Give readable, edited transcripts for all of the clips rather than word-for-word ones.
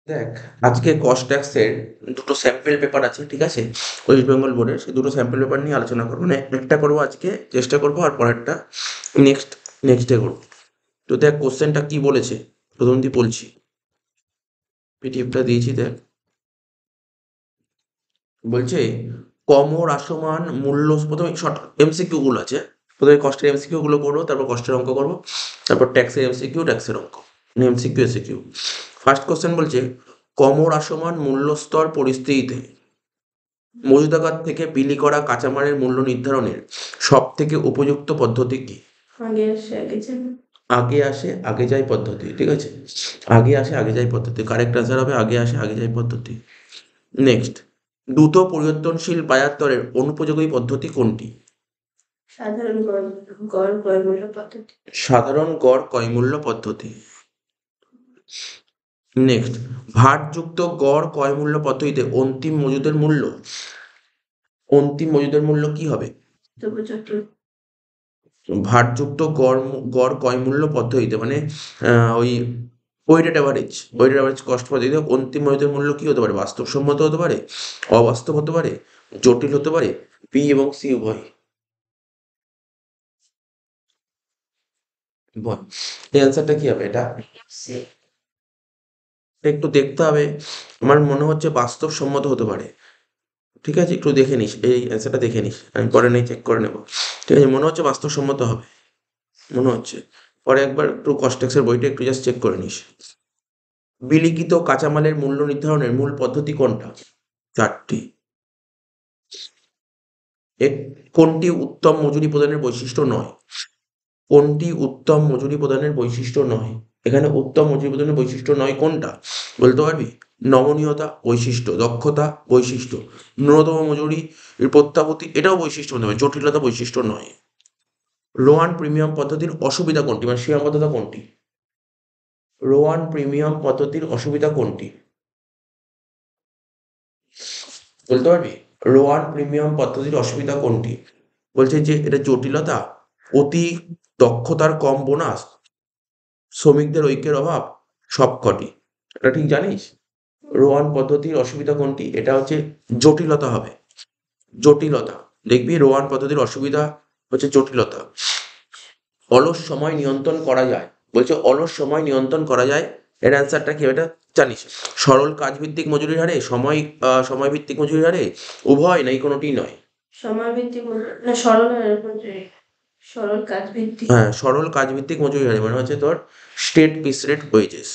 দেখ, আজকে কস্ট ট্যাক্সের দুটো স্যাম্পল পেপার আছে, ঠিক আছে? ওয়েস্ট বেঙ্গল বোর্ডের সেই দুটো স্যাম্পল পেপার নিয়ে আলোচনা করবো, মানে একটা করবো আজকে, চেষ্টা করবো, আর পরেরটা নেক্সট নেক্সট ডে করবো। তো দেখ কোশ্চেনটা কি বলেছে, প্রথম দিয়ে বলছি, পিডিএফটা দিয়েছি দেখ। বলছে কম ও হ্রাসমান মূল্য, প্রথমে শর্ট এমসিকিউ গুলো আছে। প্রথমে কস্টের এমসিকিউ গুলো করবো, তারপর কস্টের অঙ্ক করবো, তারপর ট্যাক্সের এমসিকিউ, ট্যাক্সের অঙ্ক, এমসিকিউ এসিকিউ। ফার্স্ট কোশ্চেন বলছে কম ও হ্রাসমান মূল্যস্তর পরিস্থিতিতে মজুদাগার থেকে বিলি করা কাঁচামালের মূল্য নির্ধারণের সব থেকে উপযুক্ত পদ্ধতি কি? আগে আসে আগে যাই পদ্ধতি, ঠিক আছে? আগে আসে আগে যাই পদ্ধতি, কারেক্ট আনসার হবে আগে আসে আগে যাই পদ্ধতি। নেক্সট, দ্রুত পরিবর্তনশীল বাজার দরের অনুপযোগী পদ্ধতি কোনটি? সাধারণ গড় ক্রয়মূল্য পদ্ধতি। সাধারণ গড় ক্রয়মূল্য পদ্ধতি। নেক্সট, ভারযুক্ত গড় ক্রয়মূল্য পদ্ধতিতে অন্তিম মজুদের মূল্য কি হবে? তবু জটিল। ভারযুক্ত গড় ক্রয়মূল্য পদ্ধতিতে মানে ওই ওয়েটেড অ্যাভারেজ কস্ট পদ্ধতিতে অন্তিম মজুদের মূল্য কি হতে পারে? বাস্তবসম্মত হতে পারে, অবাস্তব হতে পারে, জটিল হতে পারে, বি এবং সি উভয়। বল, এই অ্যান্সারটা কি হবে এটা? একটু দেখতে হবে, আমার মনে হচ্ছে বাস্তবসম্মত হতে পারে। ঠিক আছে, একটু দেখে নিস, এই অ্যান্সারটা দেখে নিস, আমি পরে নেই চেক করে নেবো। ঠিক আছে, মনে হচ্ছে বাস্তবসম্মত হবে, মনে হচ্ছে। পরে একবার একটু কস্টেক্সের বইটা একটু জাস্ট চেক করে নিস। বিলিখিত কাঁচামালের মূল্য নির্ধারণের মূল পদ্ধতি কোনটা? চারটি। এক, কোনটি উত্তম মজুরি প্রদানের বৈশিষ্ট্য নয়? কোনটি উত্তম মজুরি প্রদানের বৈশিষ্ট্য নয়? এখানে উত্তম মজুরি প্রদানের বৈশিষ্ট্য নয় কোনটা বলতে পারবি? নমনীয়তা বৈশিষ্ট্য, দক্ষতা বৈশিষ্ট্য, ন্যূনতম মজুরি প্রত্যাবর্তী এটাও বৈশিষ্ট্য হতে পারে, জটিলতা বৈশিষ্ট্য নয়। রোয়ান প্রিমিয়াম পদ্ধতির অসুবিধা কোনটি, মানে সীমাবদ্ধতা কোনটি? রোয়ান প্রিমিয়াম পদ্ধতির অসুবিধা কোনটি বলতে পারবি? রোয়ান প্রিমিয়াম পদ্ধতির অসুবিধা কোনটি? বলছে যে এটা জটিলতা, অতি দক্ষতার কম বোনাস, শ্রমিকদের ঐক্যের অভাব, সবকটি। এটা ঠিক জানিস? রোয়ান পদ্ধতির অসুবিধা কোনটি? এটা হচ্ছে জটিলতা হবে, জটিলতা। দেখবি রোয়ান পদ্ধতির অসুবিধা হচ্ছে জটিলতা। অলস সময় নিয়ন্ত্রণ করা যায়, বলছে অলস সময় নিয়ন্ত্রণ করা যায়, এর অ্যান্সারটা কি এটা জানিস? সরল কাজভিত্তিক মজুরির হারে, সময় ভিত্তিক মজুরির হারে, উভয় নাই কোনোটিই নয়। সময় ভিত্তিক না সরল কাজ ভিত্তিক। হ্যাঁ, সরল কাজভিত্তিক মজুরি হারে মানে হচ্ছে তোর স্টেট পিস রেট ওয়েজেস।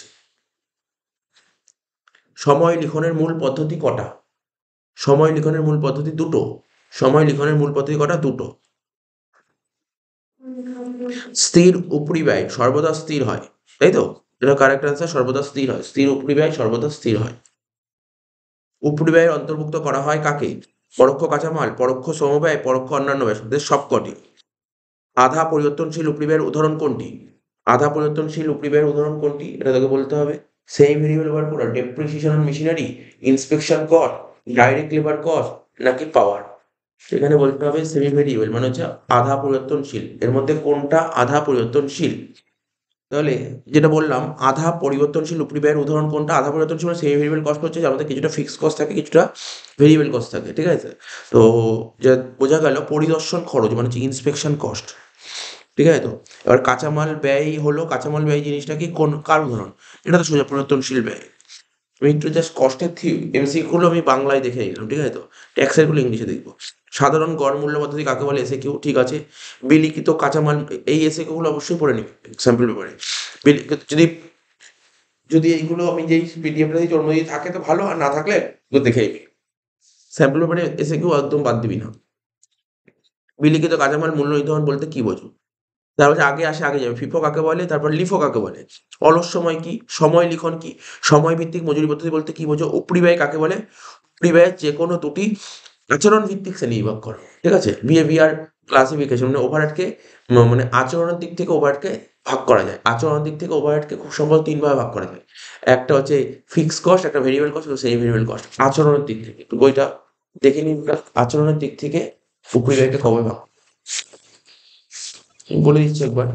সময় লিখনের মূল পদ্ধতি কটা? সময় লিখনের মূল পদ্ধতি দুটো। সময় লিখনের মূল পদ্ধতি কটা? দুটো। স্থির উপরি ব্যয় সর্বদা স্থির হয়, তাই তো? এটা কারেক্ট অ্যান্সার, সর্বদা স্থির হয়, স্থির উপরি ব্যয় সর্বদা স্থির হয়। উপরি ব্যয়ের অন্তর্ভুক্ত করা হয় কাকে? পরোক্ষ কাঁচামাল, পরোক্ষ সমব্যয়, পরোক্ষ অন্যান্য ব্যয়, সবকটি। আধা পরিবর্তনশীল উপরি ব্যয়ের উদাহরণ কোনটি? আধা পরিবর্তনশীল উপরি ব্যয়ের উদাহরণ কোনটি এটা তোকে বলতে হবে। সেমি ভেরিয়েবল বার করা, depreciation on machinery, inspection cost, direct labour cost, নাকি পাওয়ার? সেখানে বলতে হবে সেমি ভেরিয়েবল মানে হচ্ছে আধা পরিবর্তনশীল, এর মধ্যে কোনটা আধা পরিবর্তনশীল? তাহলে যেটা বললাম, আধা পরিবর্তনশীল উপরি ব্যয়ের উদাহরণ কোনটা? আধা পরিবর্তনশীল সেমি ভেরিয়েবল কস্ট হচ্ছে যার মধ্যে কিছুটা ফিক্সড কস্ট থাকে, কিছুটা ভেরিয়েবল কস্ট থাকে, ঠিক আছে? তো যা বোঝা গেল পরিদর্শন খরচ মানে হচ্ছে ইন্সপেকশন কস্ট, ঠিক আছে তো? এবার কাঁচামাল ব্যয় হলো, কাঁচামাল ব্যয় জিনিসটা কি, কার উদাহরণ? এটা তো সোজা পরিবর্তনশীল ব্যয়। আমি একটু জাস্ট কষ্টের এমসিকিউ গুলো আমি বাংলায় দেখে নিলাম, ঠিক আছে তো? ট্যাক্সের গুলো ইংলিশে দেখবো। সাধারণ গড় মূল্য পদ্ধতি কাকে বলে? এসে কিউ, ঠিক আছে। বিলিখিত কাঁচামাল, এই এসে গুলো অবশ্যই পড়ে নিবি স্যাম্পল পেপারে। যদি যদি এইগুলো আমি যেই পিডিএফটা দিয়েছি ওর মধ্যে থাকে তো ভালো, আর না থাকলে তুই দেখে নিবি। স্যাম্পল পেপারে এসে কিউ একদম বাদ দিবি না। বিলিখিত কাঁচামাল মূল্য নির্ধারণ বলতে কি বোঝো? তারপর হচ্ছে আগে আসে আগে যাবে, ফিফো কাকে বলে, তারপর লিফো কাকে বলে, অলস সময় কি, সময় লিখন কি, সময় ভিত্তিক মজুরি পদ্ধতি বলতে কি বোঝো, উপরি ব্যয় কাকে বলে? উপরি ব্যয়ের যে কোনো দুটি আচরণ ভিত্তিক শ্রেণীবিভাগ করো, ঠিক আছে? বিহেভিয়ার ক্লাসিফিকেশন মানে ওভারহেডকে, মানে আচরণের দিক থেকে ওভারহেডকে ভাগ করা যায়, আচরণের দিক থেকে ওভারহেডকে খুব সম্ভবত তিন ভাগে ভাগ করা যায়। একটা হচ্ছে ফিক্স কস্ট, একটা ভেরিয়েবল কস্ট, একটা সেমি ভেরিয়েবল কস্ট। আচরণের দিক থেকে একটু বইটা দেখে নিন, আচরণের দিক থেকে উপরি ব্যয়কে কবে ভাগ, বলে দিচ্ছি একবার।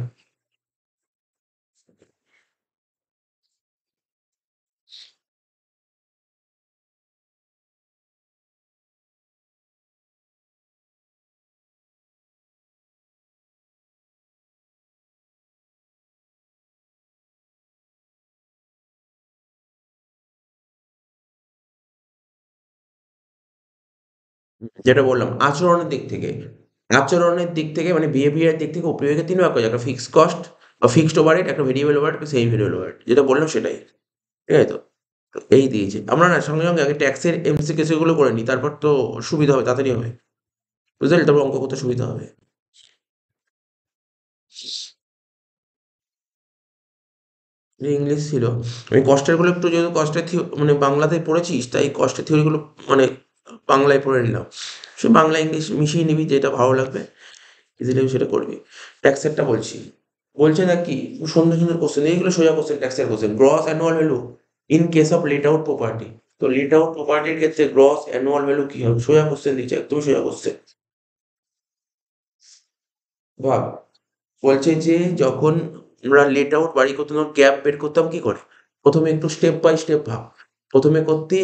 যেটা বললাম আচরণের দিক থেকে মানে বিহেভিয়ার দিক থেকে উপরিভাগে ৩ ভাগ করা যায়। একটা ফিক্সড কস্ট বা ফিক্সড ওভারহেড, একটা ভেরিয়েবল ওভারহেড, একটা সেমি ভেরিয়েবল ওভারহেড। যেটা বললাম সেটাই। ঠিক আছে তো? তো এই দিয়েছে। আমরা না সঙ্গে আগে ট্যাক্সের এমসিকিউ গুলো করে নিই। তারপর তো সুবিধা হবে, তাড়াতাড়ি হবে। বুঝতে পারলি? তারপর অঙ্ক করতে সুবিধা হবে। ইংলিশ ছিল। আমি কষ্টের গুলো একটু যেহেতু কষ্টের মানে বাংলাতে পড়েছিস, তাই কষ্টের থিওরি গুলো মানে বাংলায় পড়ে নিলাম। সে বাংলা ইংলিশ মিশিয়ে নিবি, যেটা ভালো লাগবে ইজিলি সেটা করবি। ট্যাক্সেরটা বলছি। বলছে দেখ কি সুন্দর সুন্দর কোশ্চেন, এইগুলো সোজা কোশ্চেন, ট্যাক্সের question. Gross annual value in case of late out property. তো লেট আউট প্রপার্টির ক্ষেত্রে গ্রস অ্যানুয়াল ভ্যালু কি হবে? সোজা কোশ্চেন দিচ্ছে, একদম সোজা কোশ্চেন। ভাব, বলছে যে যখন আমরা লেট আউট বাড়ি করতাম, গ্যাপ বের করতাম কি করে? প্রথমে একটু স্টেপ বাই স্টেপ ভাব। প্রথমে করতি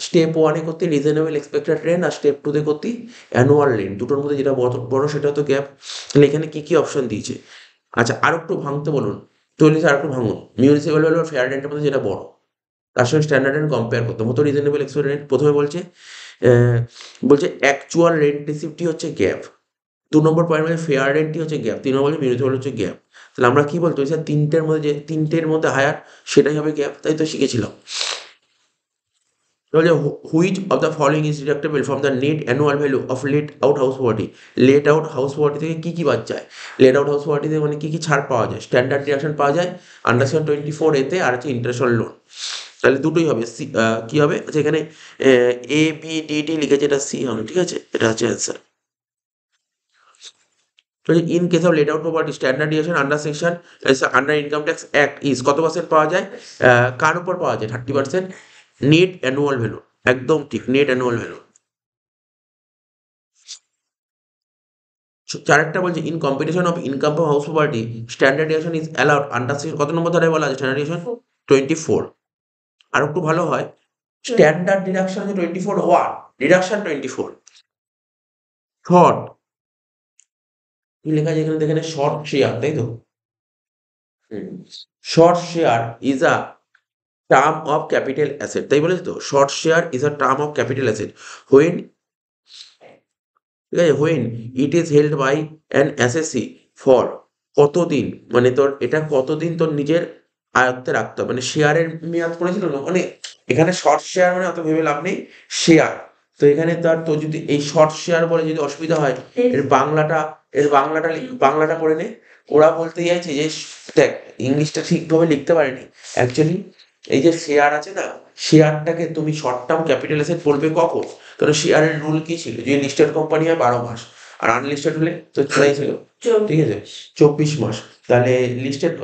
স্টেপ ওয়ানে করতি রিজনেবল এক্সপেক্টেড রেন্ট, আর স্টেপ টু তে করতি অ্যানুয়াল রেন্ট। দুটোর মধ্যে যেটা বড় সেটা তো গ্যাপ। তাহলে এখানে কি কি অপশন দিয়েছে? আচ্ছা, আর একটু ভাঙতে বলুন। চল্লিশ আর একটু ভাঙুন। মিউনিসিপ্যাল ভ্যালু আর ফেয়ার রেন্টের মধ্যে যেটা বড়, তার সঙ্গে স্ট্যান্ডার্ড রেন্ট কম্পেয়ার করতাম। হতো রিজনেবল এক্সপেক্টেড রেন্ট। প্রথমে বলছে অ্যাকচুয়াল রেন্ট রিসিপ্টই হচ্ছে গ্যাপ। ২ নম্বর পয়েন্ট বলছে ফেয়ার রেন্টই হচ্ছে গ্যাপ। ৩ নম্বর বলছে মিউনিসিপ্যাল হচ্ছে গ্যাপ। তাহলে আমরা কি বলতে চাই? তিনটের মধ্যে হায়ার সেটাই হবে গ্যাপ। তাই তো শিখেছিলাম। বলছে which of the following is deductible from the net annual value of late out house property. Late out house property থেকে কি কি বাদ যায়? লেট আউট হাউস প্রপার্টি থেকে মানে কি কি ছাড় পাওয়া যায়? স্ট্যান্ডার্ড ডিডাকশন পাওয়া যায় আন্ডার সেকশন 24 এতে, আর হচ্ছে ইন্টারেস্ট অন লোন। তাহলে দুটোই হবে। কি হবে? আচ্ছা, এখানে এ বি ডি ডি লিখেছে, এটা সি হবে। ঠিক আছে, এটা হচ্ছে answer. In case of late out property standard deviation under section under income tax act is কত পার্সেন্ট পাওয়া যায়? কার উপর পাওয়া যায়? 30%। নেট অ্যানুয়াল ভ্যালু, একদম ঠিক, নেট অ্যানুয়াল ভ্যালু। চারেরটা বলছে in competition of income from house property standard deviation is allowed under section কত নম্বর ধারায় বলা আছে স্ট্যান্ডার্ড ডিভিয়েশন? 24। আর একটু ভালো হয়, স্ট্যান্ডার্ড ডিডাকশন হচ্ছে 24, ওয়াট ডিডাকশন 24। শর্ট কি লেখা আছে এখানে? দেখেন, শর্ট শেয়ার, তাই তো? Short share is a term of capital asset, তাই বলেছে তো? Short share is a term of capital asset when, ঠিক আছে, when it is held by an assessee for কতদিন, মানে তোর এটা কতদিন তোর নিজের আয়ত্তে রাখতে হবে। মানে শেয়ারের মেয়াদ পড়েছিল না, মানে এখানে শর্ট শেয়ার মানে অত ভেবে লাভ নেই, শেয়ার। তো এখানে তোর যদি এই শর্ট শেয়ার বলে যদি অসুবিধা হয়, এর বাংলাটা পড়ে নে। ওরা বলতে চাইছে যে দেখ, ইংলিশটা ঠিকভাবে লিখতে পারেনি অ্যাকচুয়ালি। এই যে শেয়ার আছে না, শেয়ারটাকে তুমি শর্ট টার্ম ক্যাপিটাল অ্যাসেট বলবে কখন? কারণ শেয়ারের রুল কি ছিল? যে লিস্টেড কোম্পানি হয় 12 মাস, আর আনলিস্টেড হলে তো ছড়াই ছিল। ঠিক আছে, 24 মাস। তাহলে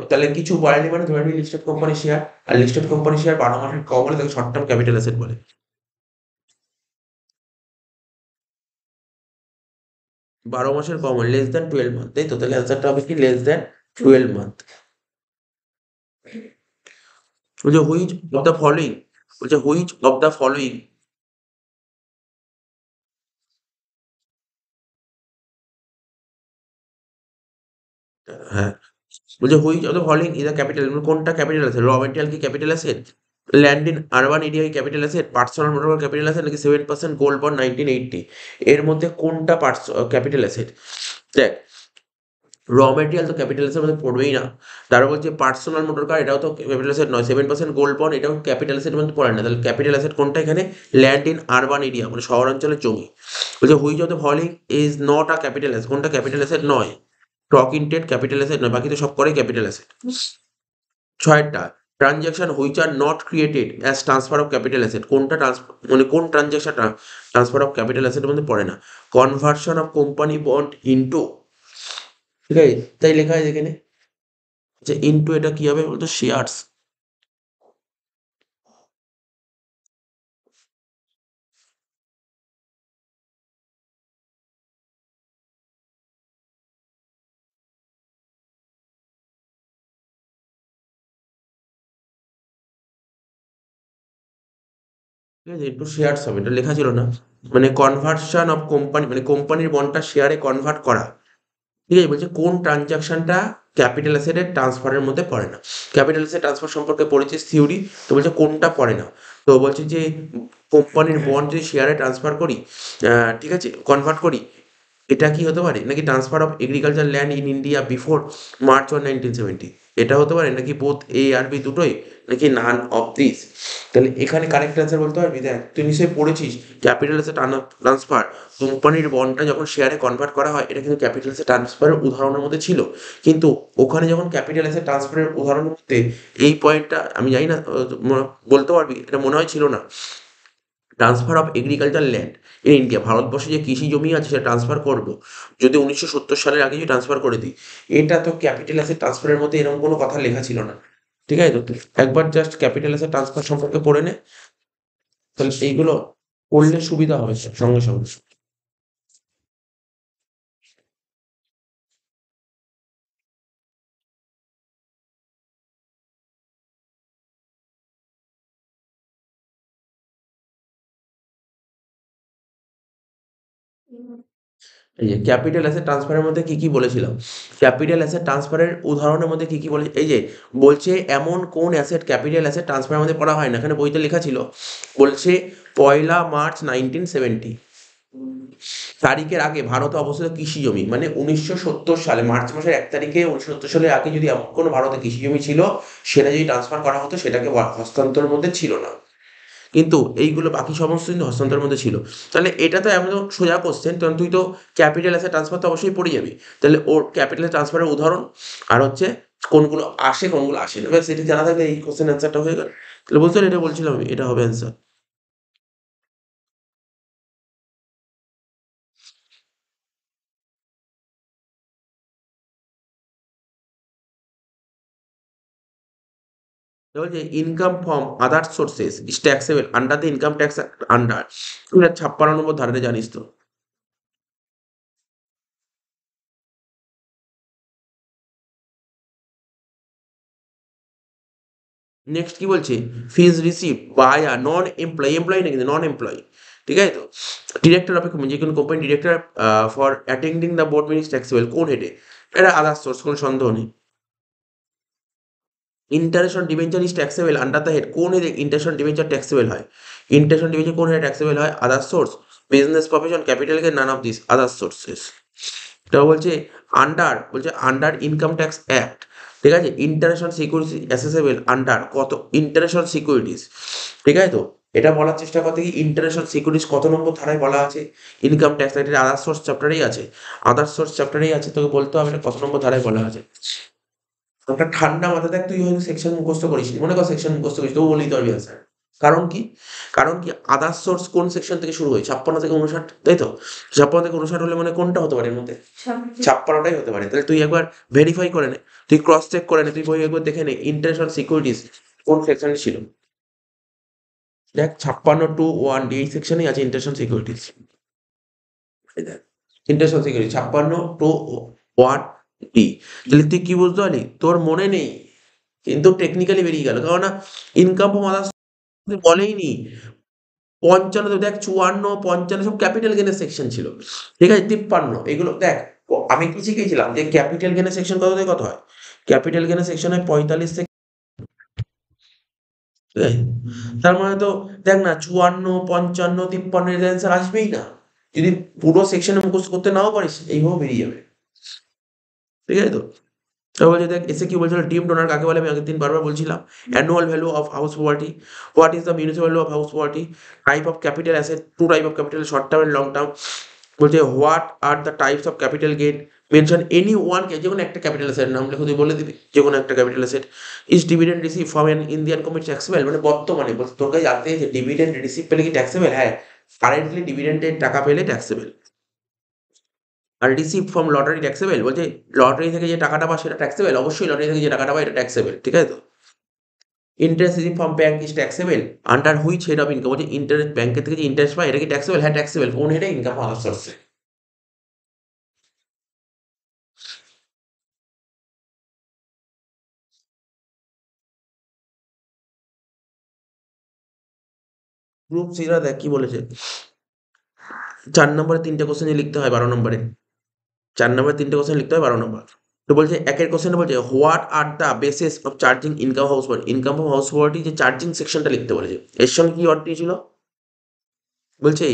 তাহলে কিছু বলেনি, মানে ধরে নিই লিস্টেড কোম্পানি শেয়ার, আর লিস্টেড কোম্পানি শেয়ার 12 মাসের কম হলে তাকে শর্ট টার্ম ক্যাপিটাল অ্যাসেট বলে। 12 মাসের কম হয় লেস দ্যান 12 মান্থ, তাই তো? তাহলে অ্যান্সারটা হবে কি? Less than 12 month. বলছে হুইচ অফ দ্য ফলোইং, বলছে হুইচ অফ দ্য ফলোইং, হ্যাঁ, বলছে which of the following is a capital, কোনটা ক্যাপিটাল অ্যাসেট? র মেটেরিয়াল কি capital asset? Land in urban area কি capital asset? Personal motor capital asset, নাকি 7% gold bond 1980? এর মধ্যে কোনটা ক্যাপিটাল অ্যাসেট? দেখ, র মেটেরিয়াল তো ক্যাপিটাল অ্যাসেটের মধ্যে পড়বেই না। তারপর বলছে পার্সোনাল মোটর কার, এটাও তো ক্যাপিটাল অ্যাসেট নয়। 7% গোল্ড বন্ড, এটাও ক্যাপিটাল অ্যাসেটের মধ্যে পড়ে না। তাহলে ক্যাপিটাল অ্যাসেট কোনটা এখানে? ল্যান্ড ইন আরবান এরিয়া, মানে শহরাঞ্চলের জমি। বলছে which of the following is not a capital asset, কোনটা ক্যাপিটাল অ্যাসেট নয়? স্টক ইনটেড ক্যাপিটাল অ্যাসেট নয়, বাকি তো সব করে ক্যাপিটাল অ্যাসেট। ছয়টা transaction which are not created as transfer of capital asset, কোনটা মানে কোন ট্রানজাকশন ট্রান্সফার অফ ক্যাপিটাল অ্যাসেটের মধ্যে পড়ে না? Conversion of company bond into, ঠিক আছে, তাই লেখা আছে এখানে যে ইনটু, এটা কি হবে বলতো? শেয়ারস। ঠিক আছে, ইনটু শেয়ারস হবে, এটা লেখা ছিল না? মানে কনভার্সন অফ কোম্পানি, মানে কোম্পানির বন্ডটা শেয়ারে কনভার্ট করা। ঠিক আছে, বলছে কোন ট্রানজাকশনটা ক্যাপিটাল অ্যাসেটের ট্রান্সফারের মধ্যে পড়ে না? ক্যাপিটাল অ্যাসেট ট্রান্সফার সম্পর্কে পড়েছিস থিওরি, তো বলছে কোনটা পড়ে না? তো বলছি যে কোম্পানির বন্ড যদি শেয়ারে ট্রান্সফার করি, ঠিক আছে, কনভার্ট করি, এটা কি হতে পারে? নাকি transfer of agriculture land in India before March 1 1970, এটা হতে পারে? নাকি বোথ এ আর বি দুটোই, নাকি নান অফ দিস? তাহলে এখানে কারেক্ট অ্যান্সার বলতে পারবি? দেখ তুই নিশ্চয়ই পড়েছিস ক্যাপিটাল অ্যাসেট ট্রান্সফার, কোম্পানির বন্ডটা যখন শেয়ারে কনভার্ট করা হয় এটা কিন্তু ক্যাপিটাল অ্যাসেট ট্রান্সফারের উদাহরণের মধ্যে ছিল। কিন্তু ওখানে যখন ক্যাপিটাল অ্যাসেট ট্রান্সফারের উদাহরণের মধ্যে এই পয়েন্টটা আমি জানি না, বলতে পারবি? এটা মনে হয় ছিল না। Transfer of agriculture land in India, ভারতবর্ষে যে কৃষি জমি আছে সেটা ট্রান্সফার করবো যদি 1970 সালের আগে যদি ট্রান্সফার করে দিই, এটা তো ক্যাপিটাল অ্যাসেট ট্রান্সফারের মধ্যে এরকম কোনো কথা লেখা ছিল না। ঠিক আছে, তো তুই একবার জাস্ট ক্যাপিটাল অ্যাসেট ট্রান্সফার সম্পর্কে পড়ে নে, তাহলে এইগুলো করলে সুবিধা হবে সঙ্গে সঙ্গে। এই যে ক্যাপিটাল অ্যাসেট ট্রান্সফারের মধ্যে কি কি বলেছিলাম, ক্যাপিটাল অ্যাসেট ট্রান্সফারের উদাহরণের মধ্যে কি কি বলে, এই যে বলছে এমন কোন অ্যাসেট ক্যাপিটাল অ্যাসেট ট্রান্সফারের মধ্যে পড়া হয় না, এখানে বইতে লেখা ছিল, বলছে 1 মার্চ 1970 তারিখের আগে ভারতে অবস্থিত কৃষি জমি, মানে 1970 সালে মার্চ মাসের 1 তারিখে 1970 সালের আগে যদি এমন কোনো ভারতে কৃষি জমি ছিল সেটা যদি ট্রান্সফার করা হতো সেটাকে হস্তান্তরের মধ্যে ছিল না, কিন্তু এইগুলো বাকি সমস্ত কিন্তু হস্তান্তরের মধ্যে ছিল। তাহলে এটা তো এমন সোজা কোশ্চেন, তখন তুই তো ক্যাপিটাল অ্যাসেট ট্রান্সফার তো অবশ্যই পড়ে যাবি। তাহলে ওর ক্যাপিটাল ট্রান্সফারের উদাহরণ আর হচ্ছে কোনগুলো আসে কোনগুলো আসে না, ব্যাস এটা জানা থাকলে এই কোশ্চেন অ্যান্সারটা হয়ে গেল। তাহলে বুঝতে পারলি? এটা বলছিলাম আমি, এটা হবে অ্যান্সার। বলছে income from other sources is taxable under the income tax under, 56 নম্বর ধারাটা জানিস তো? নেক্সট কি বলছে, fees receive by a non employee, employee না কিন্তু নন এমপ্লয়ি, ঠিক আছে তো, ডিরেক্টর অফ যে কোনো company director for attending the board meeting taxable কোন হেডে? এটা আদার সোর্স, কোনো সন্দেহ নেই। Interest on debenture is taxable under the head, কোন হেডে ইন্টারেস্ট অন ডিবেঞ্চার ট্যাক্সেবল হয়? ইন্টারেস্ট অন ডিবেঞ্চার কোন হেডে ট্যাক্সেবল হয়? Other source, business profession, capital gain, none of this, other sources. এটা বলছে আন্ডার, বলছে আন্ডার ইনকাম ট্যাক্স অ্যাক্ট, ঠিক আছে, ইন্টারেস্ট অন সিকিউরিটি অ্যাসেসেবল আন্ডার কত? ইন্টারেস্ট অন সিকিউরিটিস, ঠিক আছে তো, এটা বলার চেষ্টা করতে কি ইন্টারেস্ট অন সিকিউরিটিস কত নম্বর ধারায় বলা আছে? ইনকাম ট্যাক্স, এটা আদার সোর্স চ্যাপ্টারেই আছে, আদার সোর্স চ্যাপ্টারেই আছে, তোকে বলতে হবে এটা কত নম্বর ধারায় বলা আছে। একটা ঠান্ডা মাথা দেখ, তুই হয়তো সেকশন মুখস্থ করিস, মনে কর সেকশন মুখস্থ করিস, তবু বলতেই পারবি আনসার। কারণ কি, কারণ কি আদার সোর্স কোন সেকশন থেকে শুরু হয়? 56 থেকে 59, তাই তো? 56 থেকে 59 হলে মানে কোনটা হতে পারে এর মধ্যে? 56টাই হতে পারে। তাহলে তুই একবার ভেরিফাই করে নে, তুই ক্রস চেক করে নে, তুই বই একবার দেখে নে ইন্টারেস্ট অন সিকিউরিটিস কোন সেকশনে ছিল। দেখ 56 to 1 এই সেকশনেই আছে interest on securities. Interest on security 56 to 1 D. তাহলে তুই কি বুঝতে পারলি? তোর মনে নেই কিন্তু টেকনিক্যালি বেরিয়ে গেল, কেননা ইনকাম ফ্রম আদার্স বলেই নি। 55 দেখ, 54, 55 সব ক্যাপিটাল গেনের সেকশন ছিল, ঠিক আছে। 53 এগুলো দেখ, আমি কি শিখেছিলাম যে ক্যাপিটাল গেনের সেকশন কত থেকে কত হয়? ক্যাপিটাল গেনের সেকশন হয় 45 থেকে, ঠিক আছে? তার মানে তো দেখ না, 54, 55, 53 এর অ্যান্সার আসবেই না। যদি পুরো সেকশনে মুখস্থ করতে নাও পারিস এইভাবে বেরিয়ে যাবে, ঠিক আছে তো? তারপর বলছে দেখ এসে কি বলছিল, ডিম ডোনার কাকে বলে? আমি আগের দিন বারবার বলছিলাম, annual value of house property, what is the municipal value of house property, type of capital asset, two type of capital, short term and long term. বলছে what are the types of capital gain, mention any one, কে যে কোনো একটা capital asset নাম লেখো, তুই বলে দিবি যে কোনো একটা capital asset. Is dividend receive from N Indian company taxable, মানে বর্তমানে বলছে তোর কাছে জানতে যে ডিভিডেন্ড রিসিভ পেলে কি ট্যাক্সেবল? হ্যাঁ, কারেন্টলি ডিভিডেন্ডের টাকা পেলে ট্যাক্সেবল। আর রিসিভ ফ্রম লটারি ট্যাক্সেবল, বলছে লটারি থেকে যে টাকাটা পায় সেটা ট্যাক্সেবল, অবশ্যই লটারি থেকে যে টাকাটা পায় এটা ট্যাক্সেবল, ঠিক আছে তো? Interest receive from bank is taxable under which head of income, বলছে ইন্টারেস্ট ব্যাংকের থেকে যে ইন্টারেস্ট পায় এটা কি ট্যাক্সেবল? হ্যাঁ ট্যাক্সেবল, কোন হেডে? ইনকাম আদার সোর্সে। গ্রুপ সিরা দেখ কি বলেছে, 4 নম্বরে 3টে কোশ্চেন লিখতে হয় 12 নম্বরে, 4 নম্বরে 3টে কোশ্চেন লিখতে হয় 12 নম্বর। তো বলছে একের কোশ্চেনে বলছে what are the basis of charging income house property. Income house property যে চার্জিং সেকশনটা লিখতে বলেছে, এর সঙ্গে কি অর্থ দিয়েছিল? বলছে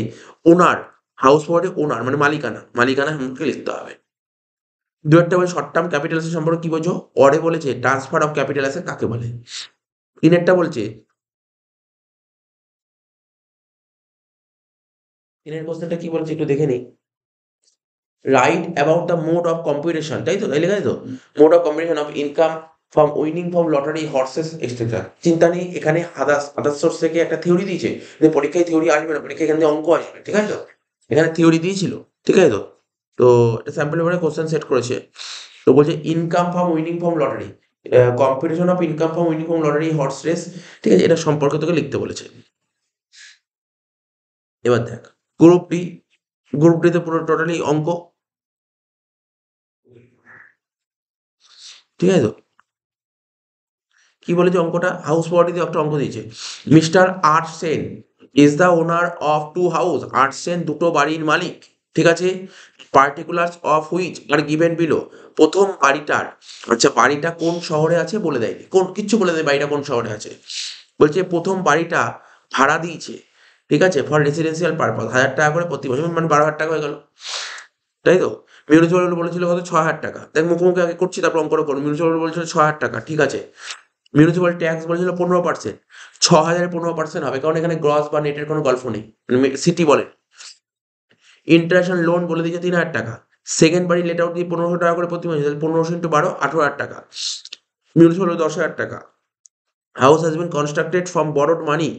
ওনার, হাউস প্রপার্টি ওনার মানে মালিকানা, মালিকানা আমাকে লিখতে হবে। দু একটা বলে শর্ট টার্ম ক্যাপিটাল অ্যাসেট সম্পর্কে কি বোঝো? অরে বলেছে ট্রান্সফার অফ ক্যাপিটাল অ্যাসেট কাকে বলে। তিনেরটা বলছে, তিনের কোশ্চেনটা কি বলছে একটু দেখে নিই। Right about the mode of competition, তাই তো, তাই লেখা আছে তো, mode of competition of income from winning from lottery horse's etcetera. চিন্তা নেই, এখানে আদার্স আদার্স সোর্স থেকে একটা থিওরি দিয়েছে, যে পরীক্ষায় থিওরি আসবে না, পরীক্ষায় এখান থেকে অঙ্ক আসবে, ঠিক আছে তো, এখানে থিওরি দিয়েছিল, ঠিক আছে তো। তো এটা স্যাম্পল পেপারে কোশ্চেন সেট করেছে। তো বলছে income from winning from lottery, competition of income from winning from lottery horse race, ঠিক আছে, এটা সম্পর্কে তোকে লিখতে বলেছে। এবার দেখ গ্রুপ ডি, গ্রুপ ডিতে পুরো টোটালি অঙ্ক, ঠিক আছে তো। কি বলেছে অঙ্কটা? হাউস প্রপার্টিতে একটা অঙ্ক দিয়েছে। Mister R Sen is the owner of two house. R Sen দুটো বাড়ির মালিক, ঠিক আছে। Particulars of which are given below. প্রথম বাড়িটার, আচ্ছা বাড়িটা কোন শহরে আছে বলে দেয়নি, কোন কিচ্ছু বলে দেয় বাড়িটা কোন শহরে আছে। বলছে প্রথম বাড়িটা ভাড়া দিয়েছে, ঠিক আছে, ফর রেসিডেন্সিয়াল পারপাস, 1,000 টাকা করে প্রতি বছর, মানে 12,000 টাকা হয়ে গেল, তাই তো। মিউনিসিপাল বলেছিল কত? 6,000 টাকা। দেখ মুখোমুখি আগে করছি তারপর অঙ্কটা করুন। মিউনিসিপাল বলেছিল 6,000 টাকা, ঠিক আছে। মিউনিসিপাল ট্যাক্স বলেছিল 15%, 6,000 15% হবে, কারণ এখানে গ্রস বা নেটের কোনো গল্প নেই, সিটি বলে। ইন্টারেস্ট লোন বলে দিয়েছে 3,000 টাকা। সেকেন্ড বাড়ি লেট আউট দিয়ে 1,500 টাকা করে প্রতি মাসে, তাহলে 1500 ইন্টু 12, 18,000 টাকা। মিউনিসিপাল 10,000 টাকা। House has been constructed from borrowed money,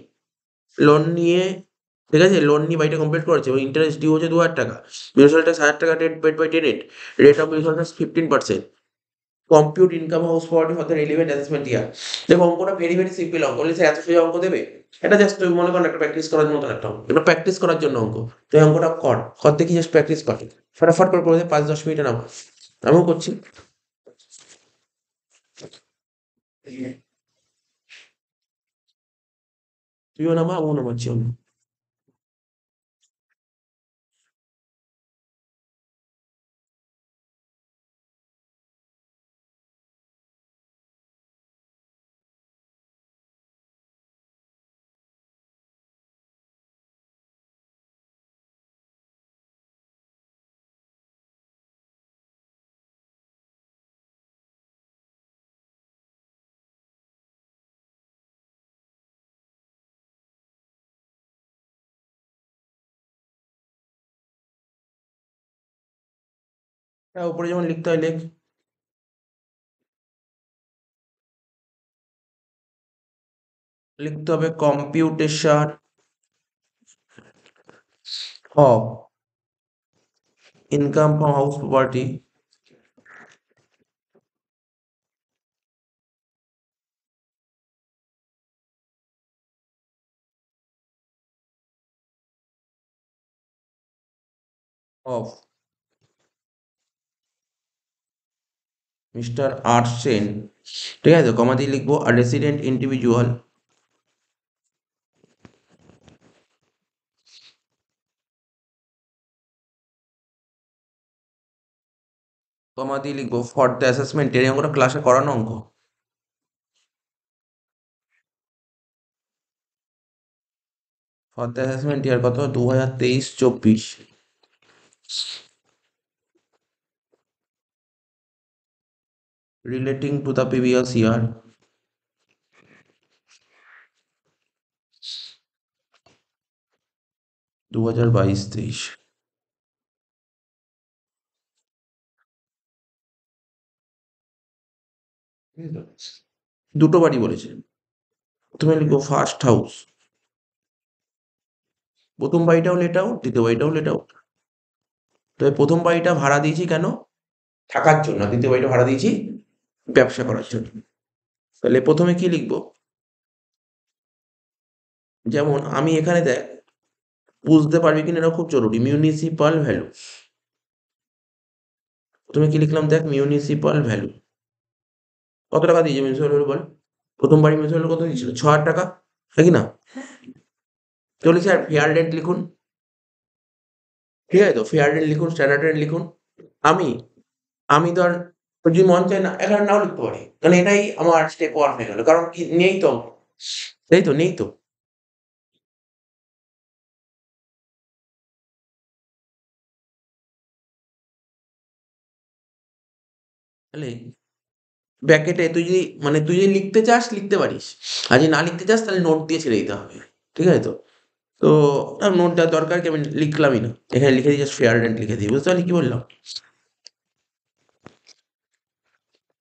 loan নিয়ে, ঠিক আছে, লোন নিয়ে বাড়িটা কমপ্লিট করেছে, এবং ইন্টারেস্ট ডিউ হচ্ছে 2,000 টাকা। মিউনিসিপাল ট্যাক্স 1,000 টাকা, ten paid by tenant, rate of municipal tax 15%। Compute income house property for the relevant assessment year. দেখো অঙ্কটা ভেরি ভেরি সিম্পল অঙ্ক, বলে স্যার এত সোজা অঙ্ক দেবে? এটা জাস্ট তুমি মনে করো একটা প্র্যাকটিস করার মতন একটা অঙ্ক, এটা প্র্যাকটিস করার জন্য অঙ্ক। তো এই অঙ্কটা কর, কর দেখি, জাস্ট প্র্যাকটিস কর, ফটাফট করে দে, 5-10 মিনিটে নাম। আমিও করছি। তুইও নামা, আমিও নামাচ্ছি আমি। হ্যাঁ, উপরে যেমন লিখতে হয় লেখ। লিখতে হবে computation of income from house property of mister R Sen, ঠিক আছে, কমা দিয়ে লিখবো আর রেসিডেন্ট ইন্ডিভিজুয়াল, কমা দিয়ে লিখবো ফর দ্য অ্যাসেসমেন্ট। এই অঙ্কটা ক্লাসে করানো অঙ্ক। ফর দ্য অ্যাসেসমেন্ট ইয়ার কত? 2023-24। Relating to the previous year, 2022-23। দুটো বাড়ি বলেছে। প্রথমে লিখবো ফার্স্ট হাউস, প্রথম বাড়িটাও লেট আউট, দ্বিতীয় বাড়িটাও লেট আউট। তবে প্রথম বাড়িটা ভাড়া দিয়েছি কেন? থাকার জন্য। দ্বিতীয় বাড়িটা ভাড়া দিয়েছি ব্যবসা করার জন্য। তাহলে প্রথমে কি লিখবো? যেমন আমি এখানে দেখ, বুঝতে পারবি কিনা এটা খুব জরুরি, মিউনিসিপাল ভ্যালু। প্রথমে কি লিখলাম দেখ, মিউনিসিপাল ভ্যালু। কত টাকা দিয়েছে মিউনিসিপাল ভ্যালু বল? প্রথম বাড়ি মিউনিসিপাল কত দিয়েছিল? 6,000 টাকা, তাই কি না? তাহলে স্যার ফেয়ার রেন্ট লিখুন, ঠিক আছে তো, ফেয়ার রেন্ট লিখুন, স্ট্যান্ডার্ড রেন্ট লিখুন। আমি আমি ধর যদি মন চায় না এখানে নাও লিখতে পারি। তাহলে এটাই আমার স্টেপ 1 হয়ে গেল। কারণ কি নেই তো অঙ্ক। তাই তো? নেই তো। তাহলে ব্র্যাকেটে তুই যদি লিখতে চাস লিখতে পারিস। আর যদি না লিখতে চাস তাহলে নোট দিয়ে ছেড়ে দিতে হবে। ঠিক আছে তো? তো নোট দেওয়ার দরকার কি আমি লিখলামই না। এখানে লিখে দিই জাস্ট ফেয়ার রেন্ট লিখে দিই। বুঝতে পারলি কি বললাম?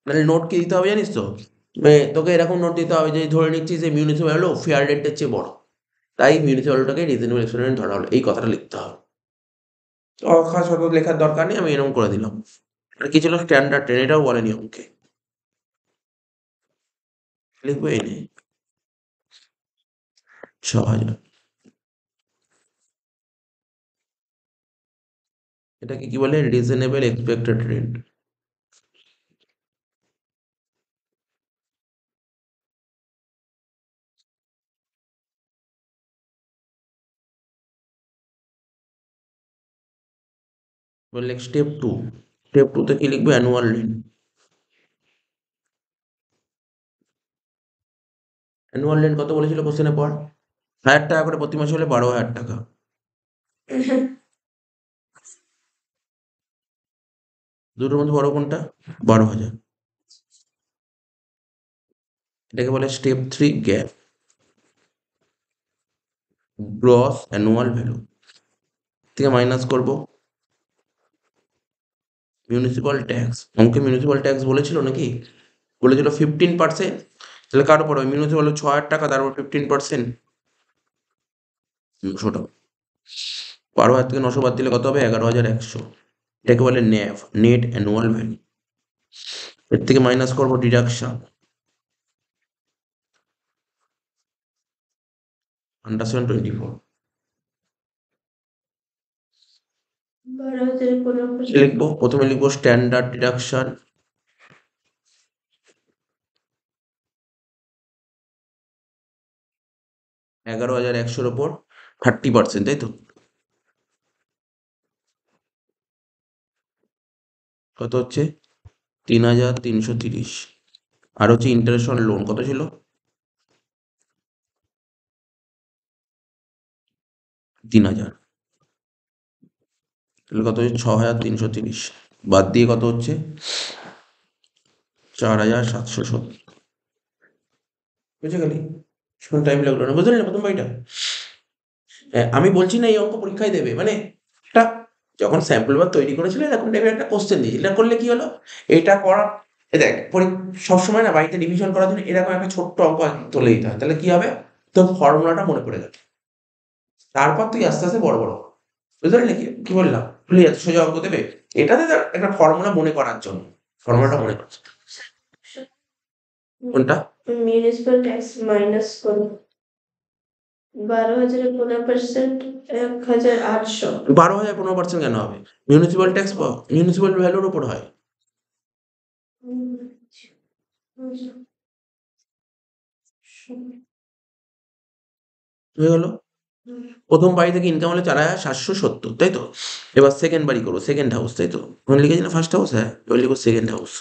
মানে নোট কি দিতে হবে জানিস তো? তোকে এরকম নোট দিতে হবে যে ধরে নিচ্ছি যে মিউনিসিপাল ভ্যালু ফেয়ার রেন্টের চেয়ে বড়। তাই মিউনিসিপাল ভ্যালুটাকে রিজনেবল এক্সপেরিমেন্ট ধরা হলো। এই কথাটা লিখতে হবে। খাস অত লেখার দরকার নেই। আমি এরকম করে দিলাম। আর কি ছিল স্ট্যান্ডার্ড ট্রেন এটাও বলেনি অঙ্কে। লিখবো এই নে ৬,০০০। এটাকে কি বলে? Reasonable expected rent. বললে স্টেপ 2। স্টেপ 2 তে কি লিখবো? Annual rent. অ্যানুয়াল রেন্ট কত বলেছিল কোশ্চেনে পড়? ১,০০০ টাকা করে প্রতি মাসে হলে ১২,০০০ টাকা। দুটোর মধ্যে বড় কোনটা? ১২,০০০। এটাকে বলে step 3 gap. Gross annual value থেকে মাইনাস করব মিউনিসিপাল ট্যাক্স। অঙ্কে মিউনিসিপাল ট্যাক্স বলেছিল নাকি? বলেছিল 15%। তাহলে কার উপর হবে? মিউনিসিপাল ৬,০০০ টাকা তার উপর 15%। ৯০০ টাকা। ১২,০০০ থেকে ৯০০ বাদ দিলে কত হবে? ১১,১০০। এটাকে বলে ন্যাভ, নেট অ্যানুয়াল ভ্যালু। এর থেকে মাইনাস করব ডিডাকশন। আন্ডারস্ট্যান্ড 24। ১২,০০০ কি লিখবো? প্রথমে লিখবো স্ট্যান্ডার্ড ডিডাকশন। ১১,১০০ ওপর 30%, তাই তো? কত হচ্ছে? ৩,৩৩০। আর হচ্ছে ইন্টারেস্ট অন লোন কত ছিল? ৩,০০০। তাহলে কত হচ্ছে? ৬,৩৩০। বাদ দিয়ে কত হচ্ছে? ৪,৭৭০। বুঝে গেলি? শুন টাইম লাগলো না। বুঝলি না প্রথম বাড়িটা? আমি বলছি না এই অঙ্ক পরীক্ষায় দেবে। মানে একটা যখন স্যাম্পল পেপার তৈরি করেছিল এরকম টাইপের একটা কোশ্চেন দিয়েছিল। এটা করলে কি হলো? এটা করা দেখ সবসময় না বাড়িতে রিভিশন করার জন্য এরকম একটা ছোট্ট অঙ্ক তুলে দিতে হয়। তাহলে কি হবে? তোর ফর্মুলাটা মনে পড়ে গেল। তারপর তুই আস্তে, আস্তে বড়, বড় বুঝতে পারলি কি? কি বললাম? বললি এত সোজা অঙ্ক দেবে? এটাতে ধর একটা ফর্মুলা মনে করার জন্য। ফর্মুলাটা মনে কর। কোনটা? মিউনিসিপাল ট্যাক্স মাইনাস করো। ১২,০০০ এর ১৫% ১,৮০০। ১২,০০০ 15% কেন হবে? মিউনিসিপাল ট্যাক্স মিউনিসিপাল ভ্যালুর উপর হয়। হয়ে গেল? প্রথম বাড়ি থেকে ইনকাম হলে ৪,৭৭০, তাই তো? এবার সেকেন্ড বাড়ি করবো, সেকেন্ড হাউস, তাই তো? ওখানে লিখেছি না ফার্স্ট হাউস? হ্যাঁ, এবার লিখবো সেকেন্ড হাউস।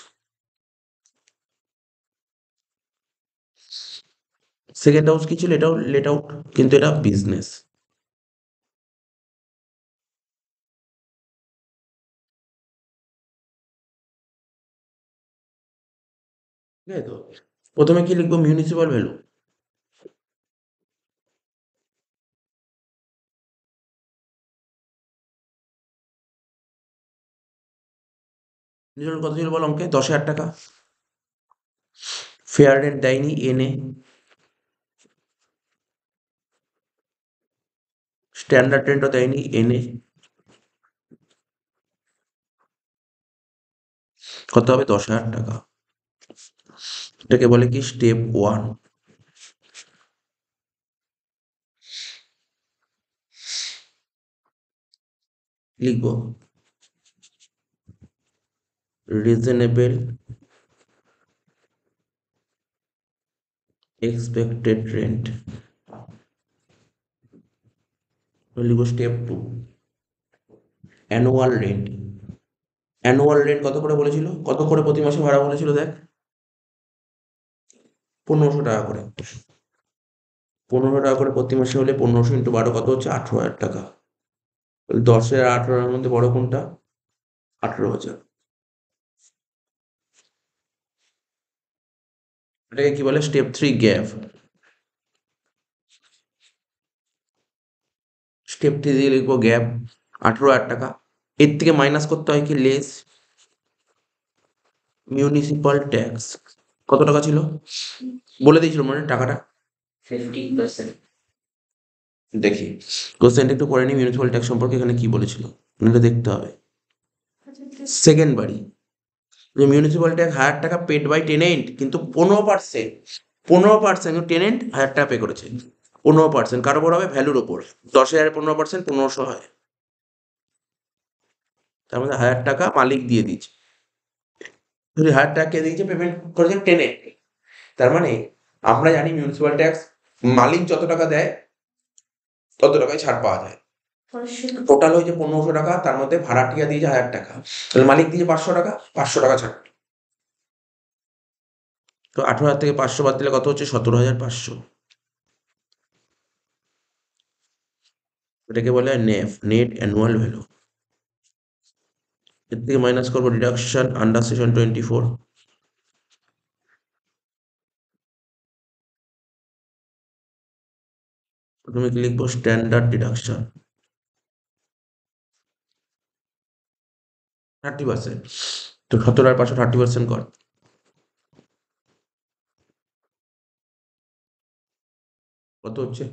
সেকেন্ড হাউস কি ছিল? এটাও লেট আউট, কিন্তু এটা বিজনেস। ঠিক আছে তো? প্রথমে কি লিখবো? Municipal value. কত ছিল বল অঙ্কে? ১০,০০০ টাকা। ফেয়ার রেন্ট দেয়নি এনে। স্ট্যান্ডার্ড রেন্টও দেয়নি এনে। কত হবে? ১০,০০০ টাকা। এটাকে বলে কি? স্টেপ 1। লিখবো রিজনেবল এক্সপেক্টেড রেন্ট। লিখবো step 2 annual rent. Annual rent কত করে বলেছিল, কত করে প্রতি মাসে ভাড়া বলেছিল দেখ, 1500 টাকা করে। 1500 টাকা করে প্রতি মাসে হলে 1500 ইন্টু 12 কত হচ্ছে, 18,000 টাকা। 10,000 আর 18,000 মধ্যে বড় কোনটা, 18,000। এটাকে কি বলে, স্টেপ 3 গ্যাপ। স্টেপ 3 দিয়ে লিখবো গ্যাপ 18,000 টাকা। এর থেকে মাইনাস করতে হয় কি, লেস মিউনিসিপাল ট্যাক্স। কত টাকা ছিল বলে দিয়েছিল মানে টাকাটা, 50%. দেখি কোশ্চেনটা একটু পড়ে নি মিউনিসিপাল ট্যাক্স সম্পর্কে, এখানে কি বলেছিল এটা দেখতে হবে। সেকেন্ড বাড়ি, যে মিউনিসিপাল ট্যাক্স 1,000 টাকা পেড বাই টেনেন্ট, কিন্তু 15%, 15% টেনেন্ট 1,000 টাকা পে করেছে। 15% কার ওপর হবে, ভ্যালুর ওপর। 10,000 15%, 1500 হয়। তার মধ্যে 1,000 টাকা মালিক দিয়ে দিচ্ছে, যদি 1,000 টাকা কে দিয়েছে, পেমেন্ট করেছে টেনেন্ট। তার মানে আমরা জানি মিউনিসিপাল ট্যাক্স মালিক যত টাকা দেয় তত টাকায় ছাড় পাওয়া যায়। টোটাল হয়েছে 1500 টাকা, তার মধ্যে ভাড়াটিয়া দিয়েছে 1,000 টাকা, তাহলে মালিক দিয়েছে 500 টাকা, 500 টাকা ছাড়। তো 18,000 থেকে 500 বাদ দিলে কত হচ্ছে, 17,500। এটাকে বলে নেফ, নেট অ্যানুয়াল ভ্যালু। এর থেকে মাইনাস করবো ডিডাকশন আন্ডার সেকশন 24। প্রথমে কি লিখবো, স্ট্যান্ডার্ড ডিডাকশন 30%। তো 17,500 30% কর, কত হচ্ছে,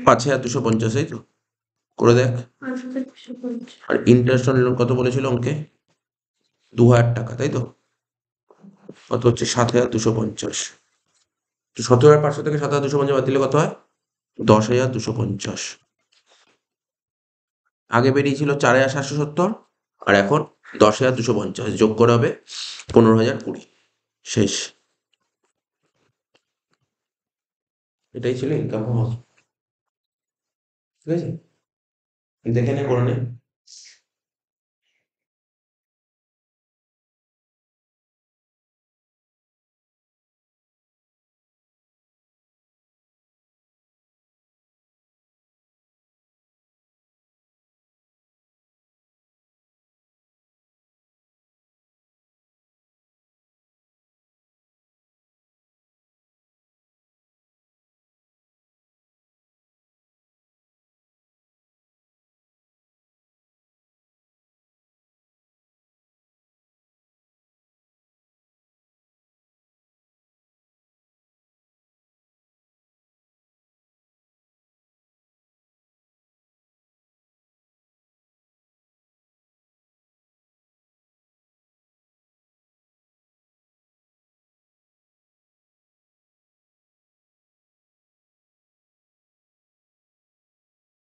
5,250, এই তো, করে দেখ। আর ইন্টারেস্ট অন লোন কত বলেছিল অঙ্কে, 2,000 টাকা, তাই তো, কত হচ্ছে, 7,250। তো 17,500 থেকে 7,250 বাদ দিলে কত হয়, 10,250। আগে বেরিয়েছিল 4,770, আর এখন 10,250, যোগ করে হবে 15,020। শেষ। এটাই ছিল ইনকাম হওয়া, ঠিক আছে, দেখে নে, করে নে।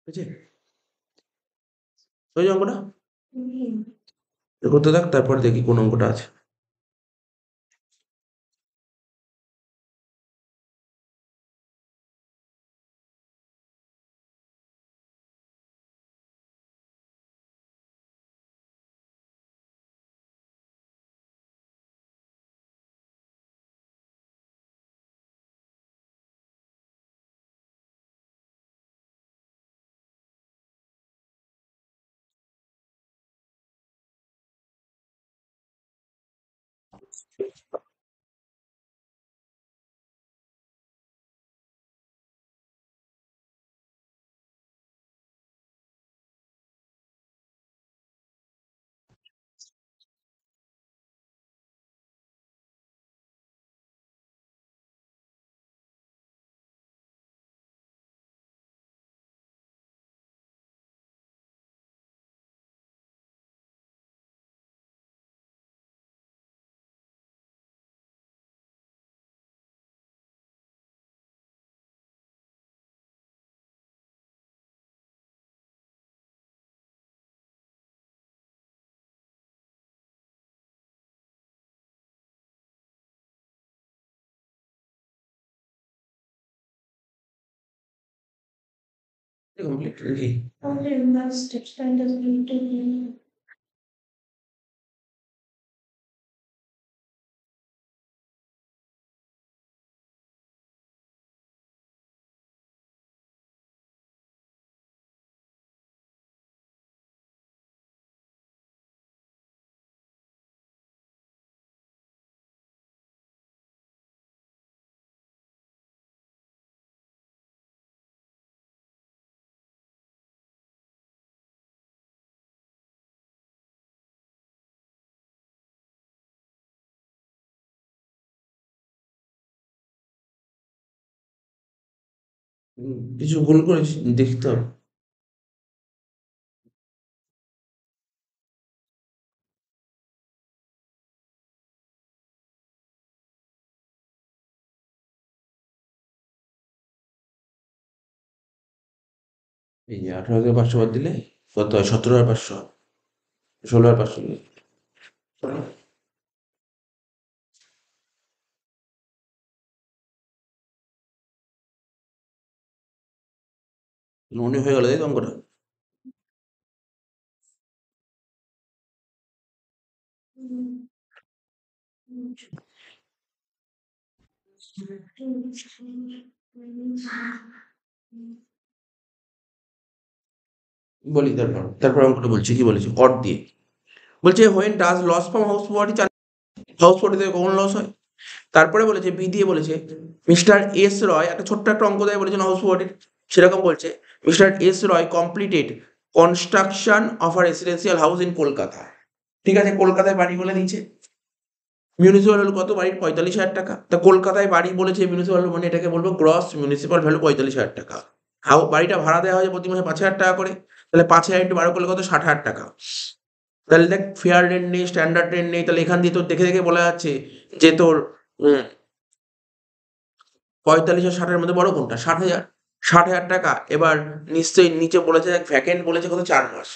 ঠিক আছে, ওই অঙ্কটা করতে থাক, তারপর দেখি কোন অঙ্কটা আছে। কমপ্লিট নাকি? Only last step standard. কিছু ভুল করেছি দেখতে হবে। এই যে 18,500 বাদ দিলে কত হয়? 17,500, 16,500। মনে হয়ে গেল তাই তো অঙ্কটা? বলি তারপর অঙ্কটা বলছি, কি বলেছে অড দিয়ে। বলছে when does loss from house property, house property থেকে কখন লস হয়। তারপরে বলেছে বি দিয়ে বলেছে মিস্টার এস রয়, একটা ছোট্ট একটা অঙ্ক দেয় বলেছেন হাউস প্রপার্টির, সেরকম বলছে mister S Roy completed construction of a residential house in Kolkata. ঠিক আছে, কলকাতায় বাড়ি বলে দিয়েছে। মিউনিসিপাল ভ্যালু কত বাড়ির? 45,000 টাকা। তা কলকাতায় বাড়ি বলেছে মিউনিসিপাল, মানে এটাকে বলবো গ্রস মিউনিসিপাল ভ্যালু 45,000 টাকা। বাড়িটা ভাড়া দেওয়া হয় প্রতি মাসে 5,000 টাকা করে, তাহলে 5,000 ইন্টু 12 করলে কত? 60,000 টাকা। তাহলে দেখ ফেয়ার রেন্ট নেই, স্ট্যান্ডার্ড রেন্ট নেই, তাহলে এখান দিয়ে তোর দেখে দেখে বলা যাচ্ছে যে তোর 45 আর 60-এর মধ্যে বড় কোনটা? 60,000। 60,000 টাকা। এবার নিশ্চয়ই নিচে বলেছে দেখ ভ্যাকেন্ট বলেছে কত? 4 মাস।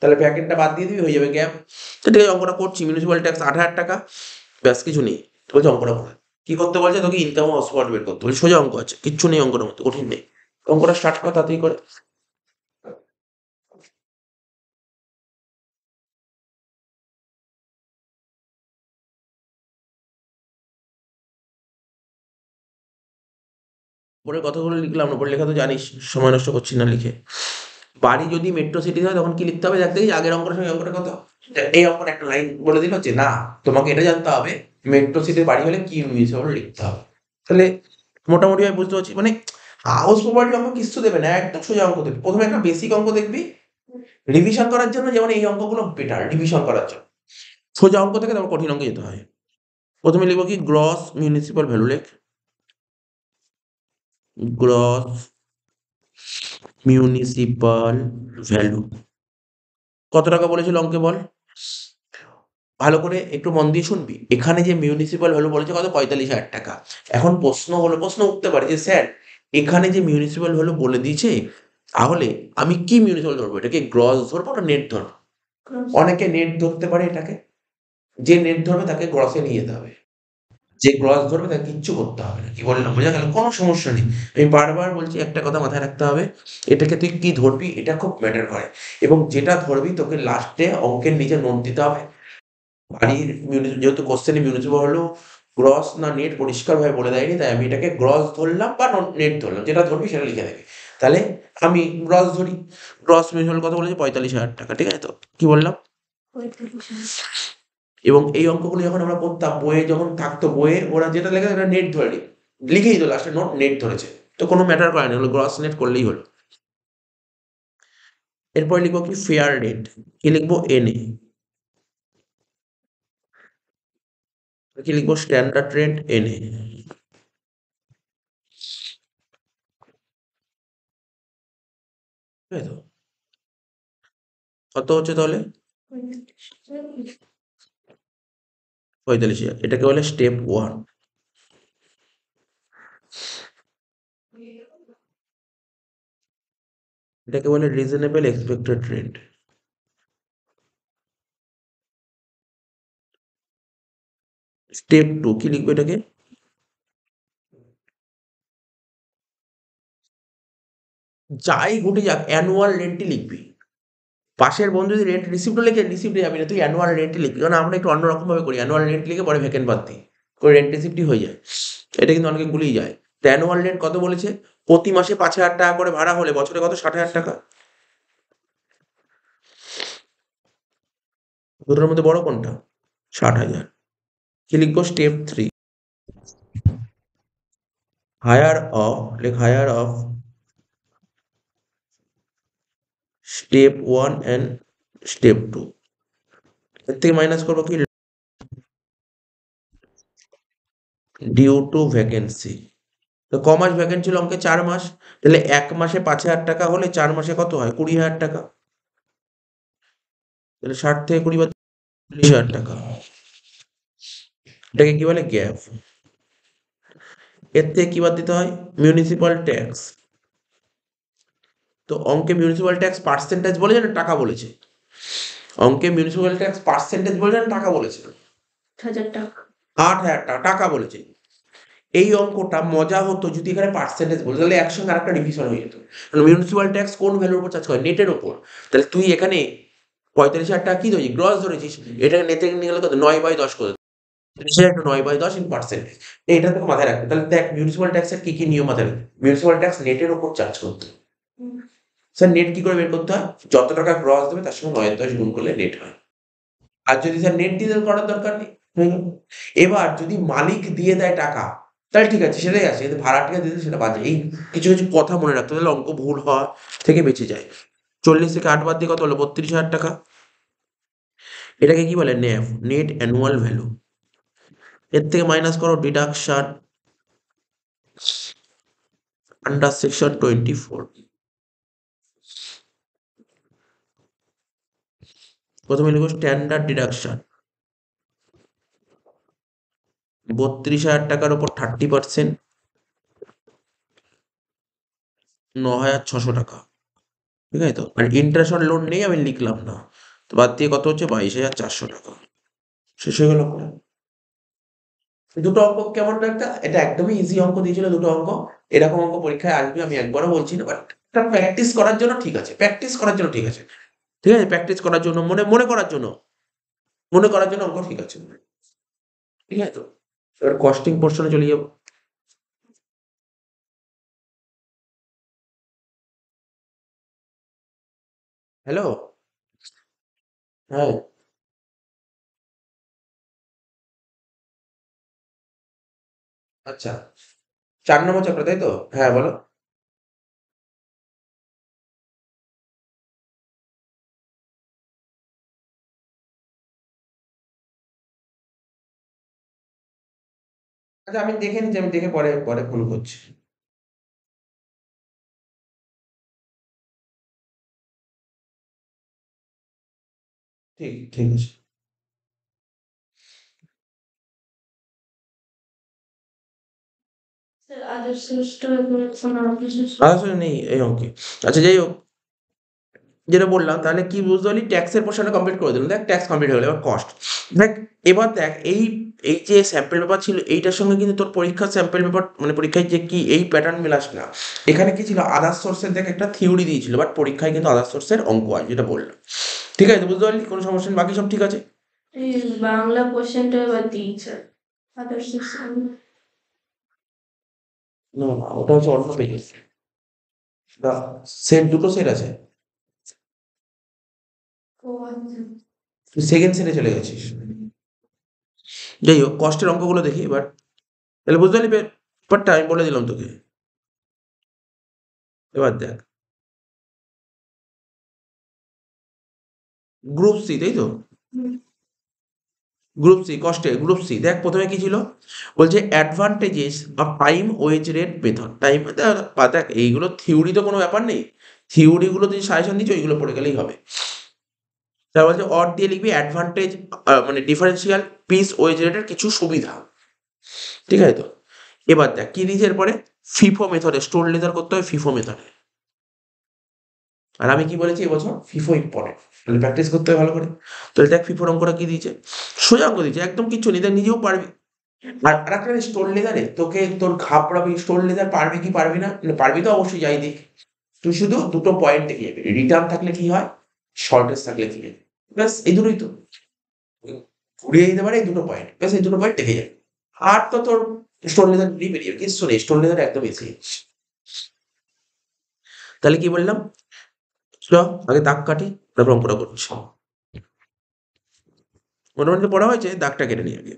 তাহলে ভ্যাকেন্টটা বাদ দিয়ে দিবি, হয়ে যাবে গ্যাপ। তো ঠিক আছে, অঙ্কটা করছি। মিউনিসিপাল ট্যাক্স 8,000 টাকা, ব্যাস কিছু নেই। তো বলছে অঙ্কটা করে। কি করতে বলছে? তোকে ইনকাম ও স্পট বের করতে বলছে। সোজা অঙ্ক আছে, কিচ্ছু নেই অঙ্কটার মধ্যে, কঠিন নেই। অঙ্কটা স্টার্ট কর তাড়াতাড়ি করে। পরে কথাগুলো লিখলাম না, পরে লেখা তো জানিস, সময় নষ্ট করছি না লিখে। বাড়ি যদি মেট্রো সিটি হয় তখন কি লিখতে হবে? দেখ দেখি আগের অঙ্কটার সঙ্গে অঙ্কটা কত। এই অঙ্কটা একটা লাইন বলে দিল যে না, তোমাকে এটা জানতে হবে মেট্রো সিটির বাড়ি হলে কি মিউনিসিপাল লিখতে হবে। তাহলে মোটামুটি আমি বুঝতে পারছি, মানে হাউস প্রপার্টি অঙ্ক কিছু দেবে না, একদম সোজা অঙ্ক দেবে। প্রথমে একটা বেসিক অঙ্ক দেখবি রিভিশন করার জন্য, যেমন এই অঙ্কগুলো বেটার রিভিশন করার জন্য। সোজা অঙ্ক থেকে তারপর কঠিন অঙ্কে যেতে হয়। প্রথমে লিখবো কি গ্রস মিউনিসিপাল ভ্যালু, লেখ গ্রস মিউনিসিপাল ভ্যালু কত টাকা বলেছিল অঙ্কে বল। ভালো করে একটু মন দিয়ে শুনবি, এখানে যে মিউনিসিপাল ভ্যালু বলেছে কত? 45,000 টাকা। এখন প্রশ্ন উঠতে পারে যে স্যার এখানে যে মিউনিসিপাল ভ্যালু বলে দিয়েছে, তাহলে আমি কি মিউনিসিপাল ধরবো? এটাকে গ্রস ধরবো না নেট ধরবো? অনেকে নেট ধরতে পারে এটাকে। যে নেট ধরবে তাকে গ্রসে নিয়ে যেতে হবে, যে গ্রস ধরবে তাকে কিচ্ছু করতে হবে না। কি বললাম বোঝা গেল? কোনো সমস্যা নেই। আমি বারবার বলছি একটা কথা মাথায় রাখতে হবে, এটাকে তুই কি ধরবি এটা খুব ম্যাটার করে। এবং যেটা ধরবি তোকে লাস্টে অঙ্কের নিচে নোট দিতে হবে। বাড়ির যেহেতু কোশ্চেনে মিউনিসিপাল হলো গ্রস না নেট পরিষ্কারভাবে বলে দেয়নি, তাই আমি এটাকে গ্রস ধরলাম বা নেট ধরলাম, যেটা ধরবি সেটা লিখে দেবে। তাহলে আমি গ্রস ধরি। গ্রস মিউনিসিপাল কত বলেছে? 45,000 টাকা। ঠিক আছে তো? কি বললাম? এবং এই অঙ্কগুলো যখন আমরা করতাম বইয়ে, যখন থাকতো বইয়ে ওরা যেটা লেখে সেটা নেট ধরে লিখেই দিত, লাস্টে নোট নেট ধরেছে। তো কোনো ম্যাটার করে না, হলো গ্রস নেট করলেই হলো। এরপর লিখবো কি ফেয়ার রেট, কি লিখবো? এনএ। কি লিখবো? Standard rate NA. ঠিক আছে তো? কত হচ্ছে তাহলে? 45,000। এটাকে বলে স্টেপ ওয়ান। এটাকে বলে reasonable expected rate. Step two, কি লিখবো এটাকে? যাই ঘটে যাক অ্যানুয়াল রেন্টই লিখবি। পাশের বন্ধু যদি রেন্ট রিসিপ্টও লিখে, রিসিপ্টে যাবি না, তুই অ্যানুয়াল রেন্টই লিখবি। কারণ আমরা একটু অন্যরকম ভাবে করি, অ্যানুয়াল রেন্ট লিখে পরে ভ্যাকেন্ট বাদ দিই, করে রেন্ট রিসিপ্টই হয়ে যায়। এটা কিন্তু অনেকে গুলিয়ে যায়। তো অ্যানুয়াল রেন্ট কত বলেছে? প্রতি মাসে 5,000 টাকা করে ভাড়া হলে বছরে কত? 60,000 টাকা। দুটোর মধ্যে বড় কোনটা? 60,000। কি লিখবো? স্টেপ থ্রি, হায়ার অফ, লেখ higher of step one and step two. এর থেকে মাইনাস করবো কি? Due to vacancy. তো ক মাস ভ্যাকেন্ট ছিল অঙ্কে 4 মাস। তাহলে 1 মাসে 5,000 টাকা হলে 4 মাসে কত হয়? 20,000 টাকা। তাহলে 60 থেকে 20 বাদ 40,000 টাকা। এটাকে কি বলে? গ্যাপ। এর থেকে কি বাদ দিতে হয়? Municipal tax. তো অঙ্কে মিউনিসিপাল ট্যাক্স পার্সেন্টেজ বলেছে না টাকা বলেছে? অঙ্কে মিউনিসিপাল ট্যাক্স পার্সেন্টেজ বলেছে না টাকা বলেছে? 8,000 টাকা। 8,000 টাকা টাকা বলেছে। এই অঙ্কটা মজা হতো যদি এখানে পার্সেন্টেজ বলতো, তাহলে একসঙ্গে আরেকটা ডিভিশন হয়ে যেত। কারণ মিউনিসিপাল ট্যাক্স কোন ভ্যালুর উপর চার্জ করে? নেটের উপর। তাহলে তুই এখানে 45,000 টাকা কি ধরেছিস? গ্রস ধরেছিস। এটাকে নেটে নিয়ে গেলে কত? 9/10 করে। 9/10 ইন পার্সেন্টেজ। এটা তোকে মাথায় রাখবে। তাহলে দেখ মিউনিসিপাল ট্যাক্সের কি কি নিয়ম মাথায় রাখবে। মিউনিসিপাল ট্যাক্স নেটের উপর চার্জ করতে হয়। স্যার নেট কি করে বের করতে হয়? যত টাকা গ্রস দেবে তার সঙ্গে 9/10 গুণ করলে নেট হয়। আর যদি স্যার নেট ডিজেল করার দরকার নেই, হয়ে গেল। এবার যদি মালিক দিয়ে দেয় টাকা, তাহলে ঠিক আছে সেটাই আছে। কিন্তু ভাড়াটিয়া দিয়ে দেয় সেটা বাজে। এই কিছু, কিছু কথা মনে রাখতে হবে, তাহলে অঙ্ক ভুল হওয়া থেকে বেঁচে যায়। 40 থেকে 8 বাদ দিয়ে কত হলো? 32,000 টাকা। এটাকে কি বলে? নেভ, নেট অ্যানুয়াল ভ্যালু। এর থেকে মাইনাস করো ডিডাকশন আন্ডার সেকশন 24। প্রথমে লিখো স্ট্যান্ডার্ড ডিডাকশন। 32,000 টাকার উপর 30%, 9,600 টাকা। ঠিক আছে তো? আর ইন্টারেস্ট অন লোন নেই, আমি লিখলাম না। তো বাদ দিয়ে কত হচ্ছে? 22,400 টাকা। শেষ হয়ে গেল পড়া। দুটো অঙ্ক কেমন একটা, এটা একদমই ইজি অঙ্ক দিয়েছিল দুটো অঙ্ক। এরকম অঙ্ক পরীক্ষায় আসবে আমি একবারও বলছি না, বাট এটা প্র্যাকটিস করার জন্য ঠিক আছে। প্র্যাকটিস করার জন্য ঠিক আছে। ঠিক আছে? প্র্যাকটিস করার জন্য, মনে মনে করার জন্য, মনে করার জন্য অঙ্ক ঠিক আছে। ঠিক আছে তো? এবার কস্টিং পোর্শনে চলে যাবো। হ্যালো? হ্যাঁ, আচ্ছা। 4 নম্বর চ্যাপ্টার তাই তো? হ্যাঁ, বলো। আচ্ছা আমি দেখে নিচ্ছি, আমি দেখে পরে পরে ফোন করছি। ঠিক, ঠিক আছে। স্যার আদার্স লিস্ট এখন আর কিছু আসলে নেই এই অঙ্কে। আচ্ছা যাই হোক, যেটা বললাম তাহলে কি বুঝতে পারলি? ট্যাক্সের পোর্শনটা কমপ্লিট করে দিলাম। দেখ ট্যাক্স কমপ্লিট হয়ে গেল। এবার কস্ট। দেখ, এবার দেখ এই এই যে স্যাম্পল পেপার ছিল এইটার সঙ্গে কিন্তু তোর পরীক্ষার স্যাম্পল পেপার মানে পরীক্ষায় যে কি এই প্যাটার্ন মেলাস না। এখানে কি ছিল? আদার্স সোর্সের দেখ একটা থিওরি দিয়েছিল, বাট পরীক্ষায় কিন্তু আদার্স সোর্সের অঙ্ক হয় যেটা বললাম। ঠিক আছে? বুঝতে পারলি? কোনো সমস্যা নেই, বাকি সব ঠিক আছে। এই বাংলা কোশ্চেনটা এবার দিয়েছে আদার্স না না, ওটা হচ্ছে অন্য পেজে। না, সেট দুটো সেট আছে। ও আচ্ছা। তুই সেকেন্ড সেটে চলে গেছিস। যাই হোক, কষ্টের অঙ্কগুলো দেখি এবার। তাহলে বুঝতে পারলি ব্যাপারটা? আমি বলে দিলাম তোকে। এবার দেখ, গ্রুপ সি তাই তো? হুম। গ্রুপ সি, কস্টে গ্রুপ সি। দেখ প্রথমে কি ছিল? বলছে advantages of time wage rate method. Time দেখ এইগুলো থিওরি তো কোনো ব্যাপার নেই। থিওরিগুলো তুই সাজেশন দিচ্ছি ওইগুলো পড়ে গেলেই হবে। তার বলছে অর দিয়ে লিখবি অ্যাডভান্টেজ, মানে ডিফারেন্সিয়াল পিস ওয়েজ রেটের কিছু সুবিধা। ঠিক আছে তো? এবার দেখ কি দিয়েছে এরপরে? ফিফো মেথডে স্টোর লেজার করতে হয়, ফিফো মেথডে। আর আমি কি বলেছি এবছর? FIFO important. তাহলে প্র্যাকটিস করতে হবে ভালো করে। তাহলে দেখ ফিফোর অঙ্কটা কি দিয়েছে? সোজা অঙ্ক দিয়েছে, একদম কিচ্ছু নেই, দেখ নিজেও পারবি। আর আরেকটা স্টোন লেদারে তোকে তোর ঘাবড়াবি, স্টোন লেদার পারবি কি পারবি না, মানে পারবি তো অবশ্যই, যাই দিক। তুই শুধু দুটো পয়েন্ট দেখে যাবি, রিটার্ন থাকলে কি হয়, শর্টেজ থাকলে কি হয়। ব্যাস এই দুটোই তো। ঘুরিয়ে দিতে পারে এই দুটো পয়েন্ট, ব্যাস এই দুটো পয়েন্ট দেখে যাবি। আর তো তোর স্টোন লেদার বেরিয়ে যাবে, কিছু নেই, স্টোন লেদার একদম এসে। তাহলে কি বললাম? চ আগে দাগ কাটি, তারপর অঙ্কটা করছি। মোটামুটি পড়া হয়েছে, দাগটা কেটে নিই আগে।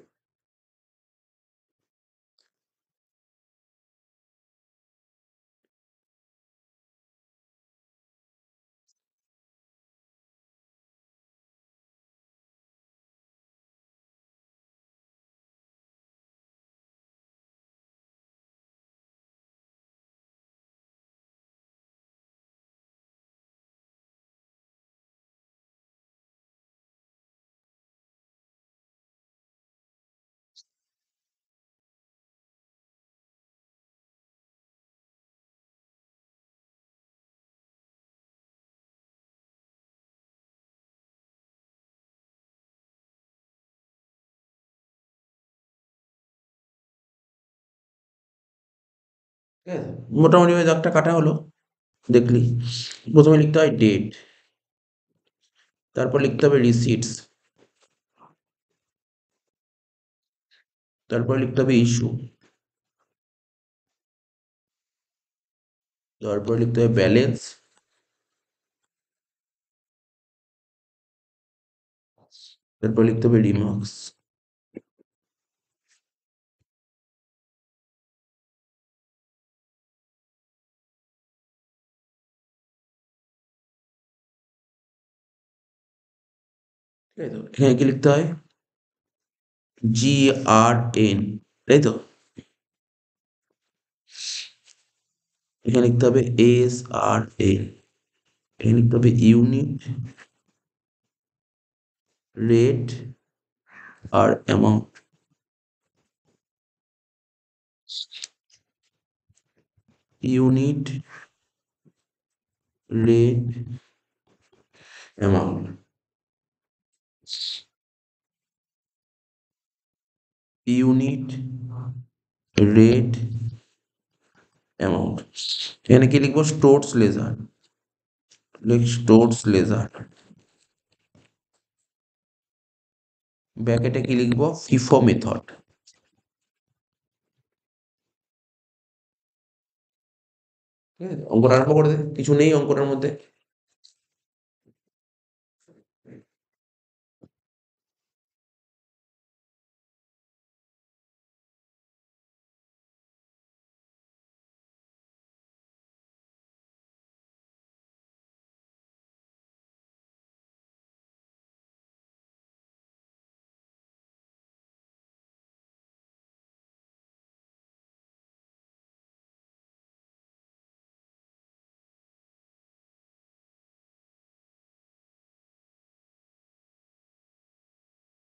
ঠিক আছে, মোটামুটি ওই দাগটা কাটা হলো। দেখলি প্রথমে লিখতে হয় ডেট, তারপর লিখতে হবে রিসিটস, তারপর লিখতে হবে ইস্যু, তারপর লিখতে হবে ব্যালেন্স, তারপর লিখতে হবে রিমার্কস। ঠিক আছে, এখানে কি লিখতে হয়? GRN, তাই তো? এখানে লিখতে হবে SRN, এখানে লিখতে হবে ইউনিট, রেট আর amount. Unit, rate, amount. Unit, rate, amount. এখানে কি লিখবো? Stores ledger, stores ledger. ব্র্যাকেটে কি লিখবো? FIFO method. ঠিক আছে, অঙ্কটা আরম্ভ করে দে, কিছু নেই অঙ্কটার মধ্যে।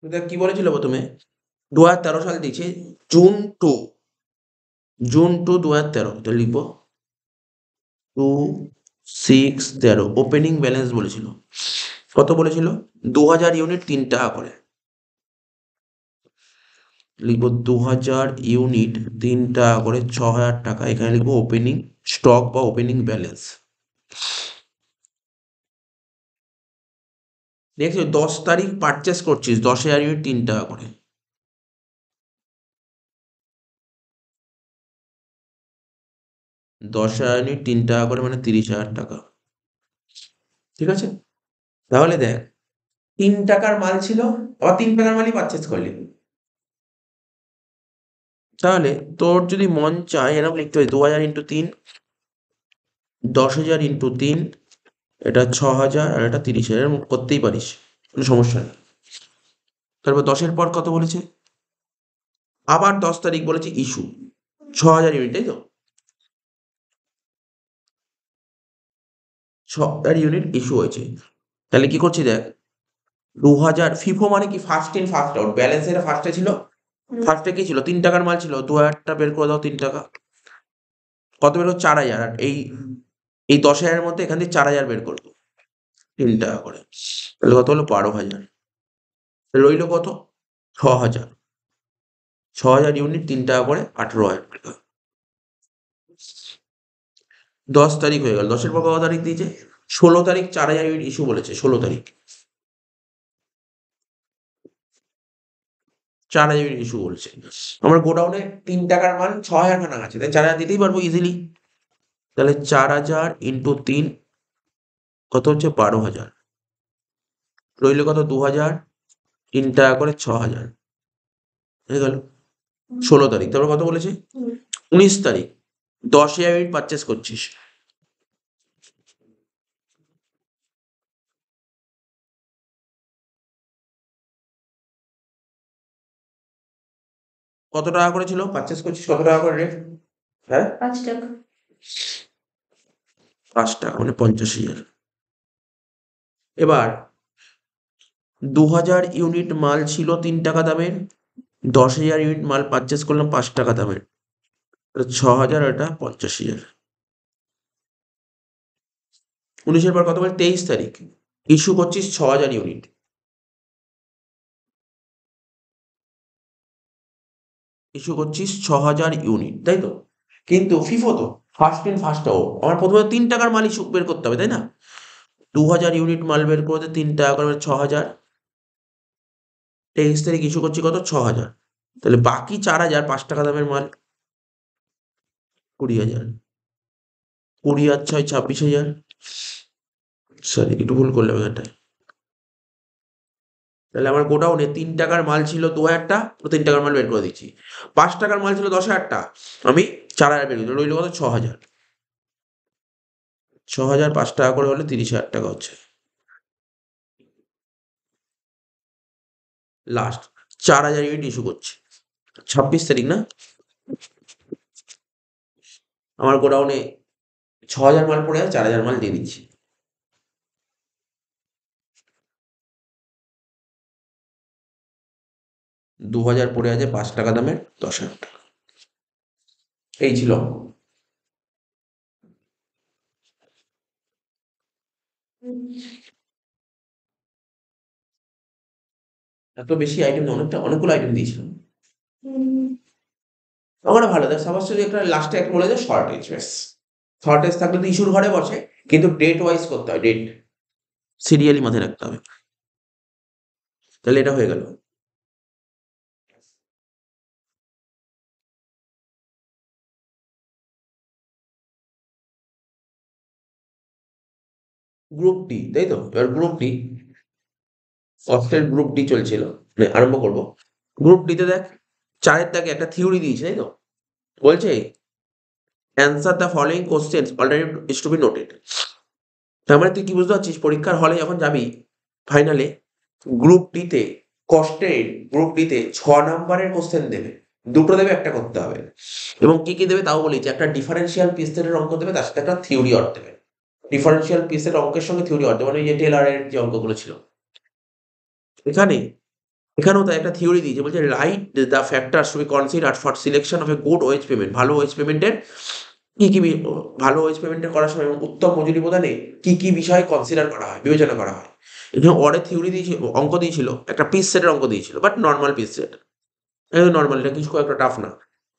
দেখ কি বলেছিল প্রথমে, 2013 সাল দিয়েছে, জুন টু, জুন 2 2013, তো লিখবো 2/6/13 ওপেনিং ব্যালেন্স বলেছিল। কত বলেছিল? 2000 ইউনিট 3 টাকা করে। লিখবো 2000 ইউনিট 3 টাকা করে, 6000 টাকা। এখানে লিখবো ওপেনিং স্টক বা ওপেনিং ব্যালেন্স। দেখছো 10 তারিখ পারচেস করছিস, 10,000 ইউনিট 3 টাকা করে। 10,000 ইউনিট 3 টাকা করে মানে 30,000 টাকা। ঠিক আছে, তাহলে দেখ 3 টাকার মাল ছিল, আবার 3 টাকার মালই পারচেস করলি। তাহলে তোর যদি মন চায় এরকম লিখতে হয়, 2000 × 3, 10,000 × 3, এটা 6,000 আর এটা 30,000, এরকম করতেই পারিস, কোনো সমস্যা নেই। তারপর 10-এর পর কত বলেছে? আবার 10 তারিখ বলেছে ইস্যু, 6,000 ইউনিট, তাই তো? 6,000 ইউনিট ইস্যু হয়েছে। তাহলে কি করছি দেখ, 2000 ফিফো মানে কি? First in first out, balance এটা ফার্স্টে ছিল। ফার্স্টে কি ছিল? 3 টাকার মাল ছিল, 2,000টা বের করে দাও, 3 টাকা। কত বের হলো? 4,000। আর এই 10,000-এর মধ্যে এখান থেকে 4,000 বের করবো, 3 টাকা করে। তাহলে কত হলো? 12,000। রইল কত? 6,000। 6,000 ইউনিট 3 টাকা করে, 18,000 টাকা। 10 তারিখ হয়ে গেল। 10-এর পর কত তারিখ দিয়েছে? 16 তারিখ 4,000 ইউনিট ইস্যু বলেছে, 16 তারিখ 4,000 ইউনিট ইস্যু বলেছে। আমার গোডাউনে 3 টাকার মাল 6,000 খানা আছে, তাই 4,000 দিতেই পারবো ইজিলি। তাহলে 4,000 × 3 কত হচ্ছে? 12,000। রইল কত? 2,000, 3 টাকা করে 6,000 হয়ে গেল। 16 তারিখ, তারপর কত বলেছে? 19 তারিখ 10,000 ইউনিট পারচেস করছিস। কত টাকা করে ছিল পারচেস করছিস? কত টাকা করে রেট? হ্যাঁ, 5 টাকা। 5 টাকা মানে 50,000। এবার 2,000 ইউনিট মাল ছিল 3 টাকা দামের, 10,000 ইউনিট মাল পারচেস করলাম 5 টাকা দামের, 6,000, এটা 50,000। 19-এর পর কত বলে? 23 তারিখ ইস্যু করছিস 6,000 ইউনিট। ইস্যু করছিস 6,000 ইউনিট, তাই তো? কিন্তু ফিফো তো ফার্স্ট ইন ফার্স্ট আউট, আমার প্রথমে 3 টাকার মালই বের করতে হবে, তাই না? 2000 ইউনিট মাল বের করতে 3 টাকা করে 6,000। 23 তারিখ ইস্যু করছি কত? 6,000। তাহলে বাকি 4,000 5 টাকা দামের মাল 20,000। 20 আর 6 26,000। সরি, একটু ভুল করলাম এখানটায়। তাহলে আমার গোডাউনে 3 টাকার মাল ছিল 2,000টা, তো 3 টাকার মাল বের করে দিচ্ছি। 5 টাকার মাল ছিল 10,000টা, আমি 4,000 বের করে রইল কত? 6,000। 6,000 5 টাকা করে হলে 30,000 টাকা হচ্ছে লাস্ট। 4,000 ইউনিট ইস্যু করছে 26 তারিখ না? আমার গোডাউনে 6,000 মাল পড়ে আছে, 4,000 মাল দিয়ে দিচ্ছি। 2,000 পড়ে আছে 5 টাকা দামের, 10,000 টাকা। এই ছিল। এত বেশি আইটেম, অনেকগুলো আইটেম দিয়েছিলাম। আমার ভালো দেয় সাপোজ যদি একটা লাস্টে একটা বলে দেয় শর্টেজ, ব্যাস। শর্টেজ থাকলে তো ইস্যুর ঘরে বসে, কিন্তু ডেট ওয়াইজ করতে হয়, ডেট সিরিয়ালি মাথায় রাখতে হবে। তাহলে এটা হয়ে গেল। গ্রুপ ডি, তাই তো? এবার group D, software group D চলছিল, মানে আরম্ভ করবো। গ্রুপ ডিতে দেখ, 4-এর দাগে একটা থিওরি দিয়েছে, তাই তো? বলছে answer the following questions already is to be noted. তার মানে তুই কি বুঝতে পারছিস, পরীক্ষার হলে যখন যাবি ফাইনালে, গ্রুপ ডিতে কষ্টের, গ্রুপ ডিতে 6 নাম্বারের কোশ্চেন দেবে, দুটো দেবে, একটা করতে হবে। এবং কি কি দেবে তাও বলেছি, একটা ডিফারেন্সিয়াল পিসের অঙ্ক দেবে, তার সাথে একটা থিওরি অর দেবে। ডিফারেন্সিয়াল পিসের অঙ্কের সঙ্গে থিওরি অর দেবে, মানে এই যে টেলরের যে অঙ্কগুলো ছিল এখানে, এখানেও তাই একটা থিওরি দিয়েছে, বলছে write the factors to be considered for selection of a good wage payment. ভালো ওয়েজ পেমেন্টের কি কি ভালো ওয়েজ পেমেন্টের করার সময় এবং উত্তম মজুরি প্রদানে কি কি বিষয় কনসিডার করা হয়, বিবেচনা করা হয়। এখানে অরের থিওরি দিয়েছিল, অঙ্ক দিয়েছিল, একটা পিস সেটের অঙ্ক দিয়েছিল, বাট নর্মাল পিস সেট, একদম নর্মাল, এটা কিছু খুব একটা টাফ না।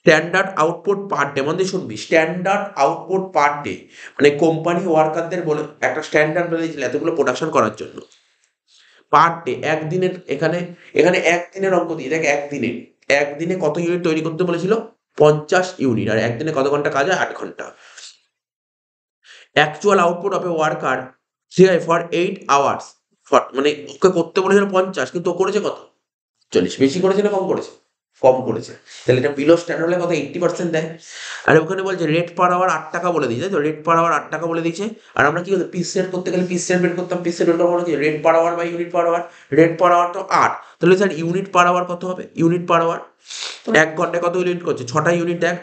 স্ট্যান্ডার্ড আউটপুট পার ডে, মন দিয়ে শুনবি, স্ট্যান্ডার্ড আউটপুট পার ডে, মানে কোম্পানি ওয়ার্কারদের বলে একটা স্ট্যান্ডার্ড বলে দিয়েছিল এতগুলো প্রোডাকশন করার জন্য পার ডে। একদিনের, এখানে এখানে একদিনের অঙ্ক দিয়ে দেখ, একদিনে, একদিনে কত ইউনিট তৈরি করতে বলেছিল? 50 ইউনিট। আর একদিনে কত ঘন্টা কাজ হয়? 8 ঘন্টা। Actual output of A worker for 8 hours, মানে ওকে করতে বলেছিল 50, কিন্তু ও করেছে কত? 40। বেশি করেছে না কম করেছে? কম করেছে। তাহলে এটা বিলো স্ট্যান্ডার্ড হলে কত? 80% দেয়। আর ওখানে বলছে রেট পার আওয়ার 8 টাকা বলে দিয়েছে, তাই তো? রেট পার আওয়ার 8 টাকা বলে দিয়েছে। আর আমরা কি করতাম? পিস সেট করতে গেলে পিস সেট বের করতাম, পিস সেট বের করার কি rate per hour by unit per hour. Rate per hour তো 8, তাহলে স্যার ইউনিট পার আওয়ার কত হবে? ইউনিট পার আওয়ার 1 ঘন্টায় কত ইউনিট করছে? 6টা ইউনিট। দেখ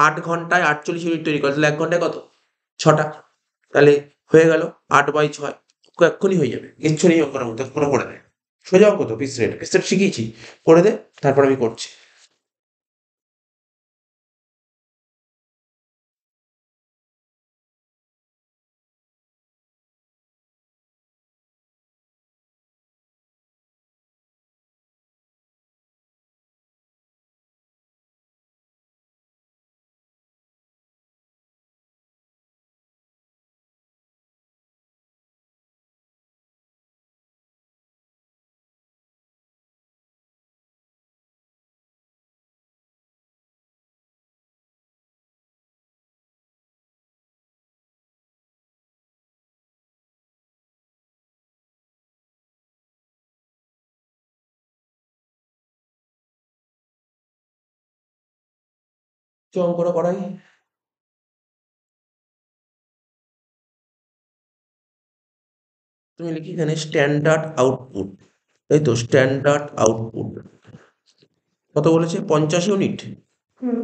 8 ঘন্টায় 48 ইউনিট তৈরি করে, তাহলে 1 ঘন্টায় কত? 6টা। তাহলে হয়ে গেল 8/6, এক্ষুনি হয়ে যাবে, কিচ্ছু নেই অঙ্কের মধ্যে, পুরো করে দেয়। সোজা অঙ্ক তো, পিস রেট, পিস রেট শিখিয়েছি, করে দে, তারপর আমি করছি। তো অঙ্কটা করাই। তুমি লিখি এখানে স্ট্যান্ডার্ড আউটপুট, তাই তো? স্ট্যান্ডার্ড আউটপুট কত বলেছে? 50 ইউনিট। হুম।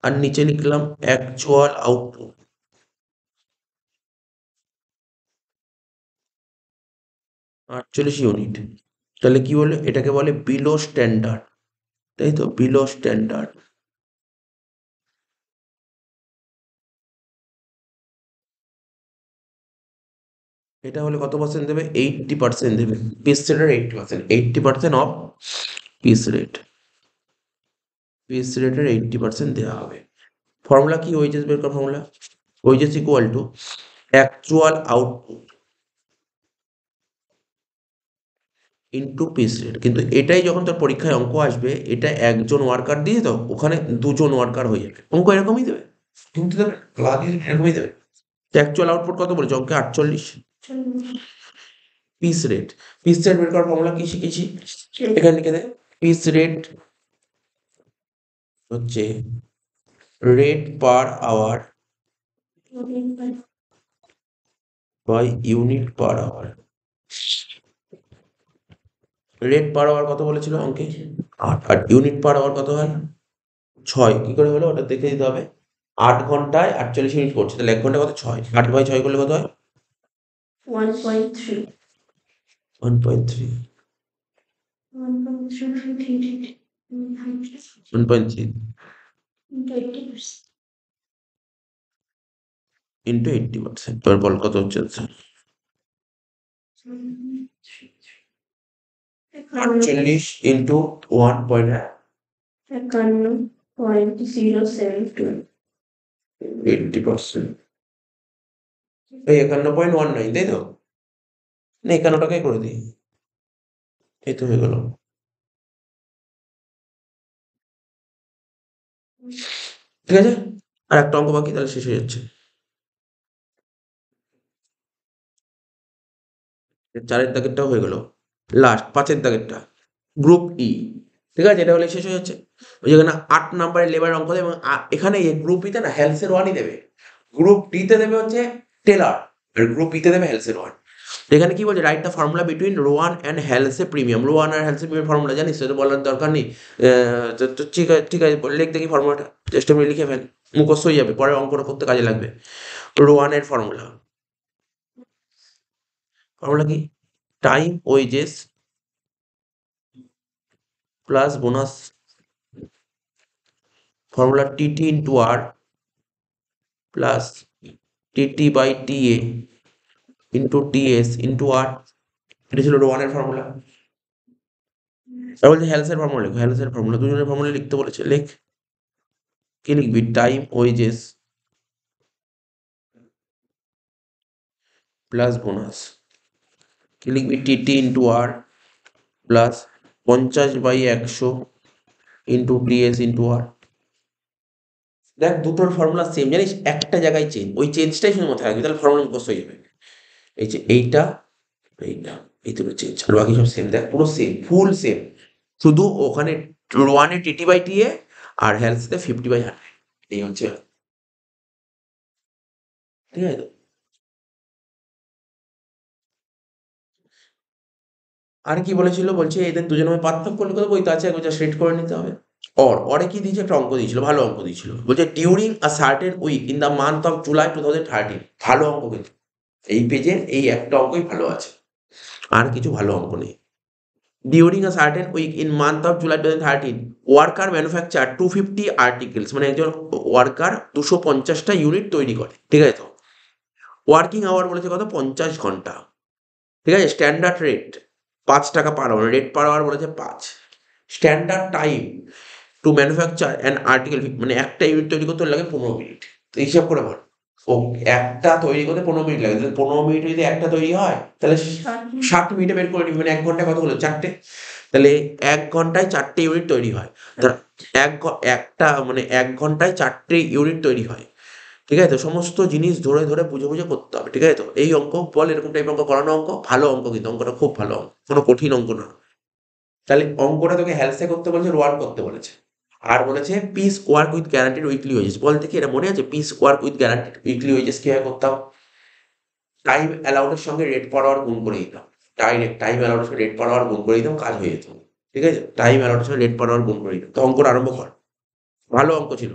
আর নিচে লিখলাম অ্যাকচুয়াল আউটপুট 48 ইউনিট। তাহলে কি বলে? এটাকে বলে বিলো স্ট্যান্ডার্ড, তাই তো? Below standard. এটা হলে কত পার্সেন্ট দেবে? 80% দেবে। পিস রেটের 80%, 80% অফ পিস রেট, পিস রেটের 80% দেওয়া হবে। ফর্মুলা কি ওয়েজেস বের করার formula? Wages equal to actual output into piece rate. কিন্তু এটাই যখন তোর পরীক্ষায় অঙ্ক আসবে, এটা একজন ওয়ার্কার দিয়ে তো ওখানে দুজন ওয়ার্কার হয়ে যাবে, অঙ্ক এরকমই দেবে, কিন্তু দেবে এরকমই দেবে। অ্যাকচুয়াল আউটপুট কত বলেছে অঙ্কে? 48। পিস রেট বের করার ফর্মুলা কি শিখেছি? এখানে লিখে দে, পিস রেট হচ্ছে rate per hour by unit per hour. Rate per hour কত বলেছিল অঙ্কে? 8। আর ইউনিট পার আওয়ার কত হয়? 6। কি করে হলো ওটা দেখে দিতে হবে। 8 ঘন্টায় 48 মিনিট করছে, তাহলে 1 ঘন্টা কত? 6। 8 বাই 6 করলে কত হয়? 1.3. 1.3। 1.3 ইন্টু 80%। এবার বল কত হচ্ছে? 48 ইন্টু 51.072. 80%। এই 51.19, তাই তো? না 51টাকে করে দিই, এই তো হয়ে গেল। ঠিক আছে, আর একটা অঙ্ক বাকি, তাহলে শেষ হয়ে যাচ্ছে। 4-এর দাগেরটাও হয়ে গেল, লাস্ট 5-এর দাগেরটা গ্রুপ ই। ঠিক আছে, এটা হলে শেষ হয়ে যাচ্ছে। ওই যেখানে 8 নাম্বারের লেবার অঙ্ক দেবে, এবং এখানে গ্রুপ ইতে না হেলসের 1ই দেবে, গ্রুপ ডিতে দেবে হচ্ছে টেলার, আর গ্রুপ ইতে দেবে হেলসের 1। এখানে কি বলছে? Write the formula between Rowan and Halsey premium. Rowan আর হেলসে প্রিমিয়াম ফর্মুলা জানিস, সেটা বলার দরকার নেই। তো ঠিক আছে, ঠিক আছে, লিখ দেখি ফর্মুলাটা, চেষ্টা করে লিখে ফেল, মুখস্থ হয়ে যাবে, পরে অঙ্কটা করতে কাজে লাগবে। রোয়ানের ফর্মুলা কি? Time wages plus bonus, formula TT into R plus TT by TA into TS into R. এটা ছিল রোয়ানের ফর্মুলা। আর বলছে হেলসের ফর্মুলা লিখো, হেলসের ফর্মুলা, দুজনের ফর্মুলা লিখতে বলেছে, লেখ। কি লিখবি? Time wages plus bonus. কি লিখবি? TT into R plus 50/100 into TS into R. দেখ দুটোর ফর্মুলা সেম, জানিস, একটা জায়গায় চেঞ্জ, ওই চেঞ্জটাই শুধু মাথায় রাখবি, তাহলে ফর্মুলা মুখস্থ হয়ে যাবে। এই যে এইটা, এই দুটো চেঞ্জ, আর বাকি সব সেম। দেখ পুরো সেম, ফুল সেম, শুধু ওখানে ওয়ানে টিটি বাই টিএ আর হেলসতে 50/100, এই হচ্ছে। ঠিক আছে তো? আর কি বলেছিল? বলছে এদের দুজনের মধ্যে পার্থক্য করলে কত? বইতে আছে, একবার স্ট্রেট করে নিতে হবে। অরে কি দিয়েছে? একটা অঙ্ক দিয়েছিল, ভালো অঙ্ক দিয়েছিল, বলছে during a certain week in the month of July 2013। ভালো অঙ্ক কিন্তু, এই পেজের এই একটা অঙ্কই ভালো আছে, আর কিছু ভালো অঙ্ক নেই। During a certain week in month of July 2013 worker manufacture 250 articles, মানে একজন ওয়ার্কার 250টা ইউনিট তৈরি করে। ঠিক আছে তো? ওয়ার্কিং আওয়ার বলেছে কত? 50 ঘন্টা। ঠিক আছে, স্ট্যান্ডার্ড রেট 5 টাকা per hour, rate per hour বলেছে 5। Standard time to manufacture an article, মানে একটা ইউনিট তৈরি করতে লাগে 15 মিনিট। তো হিসাব করে বল, ও একটা তৈরি করতে 15 মিনিট লাগে, তাহলে 15 মিনিট যদি একটা তৈরি হয়, তাহলে 60 মিনিটে বের করে নিবি, মানে 1 ঘন্টায় কত হলো? 4টে। তাহলে 1 ঘন্টায় 4টে ইউনিট তৈরি হয়। ধর একটা মানে 1 ঘন্টায় 4টে ইউনিট তৈরি হয়। ঠিক আছে তো? সমস্ত জিনিস ধরে ধরে বুঝে বুঝে করতে হবে। ঠিক আছে তো? এই অঙ্ক বল, এরকম টাইপ অঙ্ক করানো, অঙ্ক ভালো অঙ্ক, কিন্তু অঙ্কটা খুব ভালো অঙ্ক, কোনো কঠিন অঙ্ক না। তাহলে অঙ্কটা তোকে হেলসে করতে বলেছে, রোয়ান করতে বলেছে, আর বলেছে piece work with guaranteed weekly wages. বল দেখি এটা মনে আছে? Piece work with guaranteed weekly wages কিভাবে করতাম? টাইম অ্যালাউডের সঙ্গে রেট পার আওয়ার গুণ করে দিতাম, ডাইরেক্ট টাইম অ্যালাউডের সঙ্গে রেট পার আওয়ার গুণ করে দিতাম, কাজ হয়ে যেত। ঠিক আছে, টাইম অ্যালাউডের সঙ্গে রেট পার আওয়ার গুণ করে দিতাম। তো অঙ্কটা আরম্ভ কর, ভালো অঙ্ক ছিল।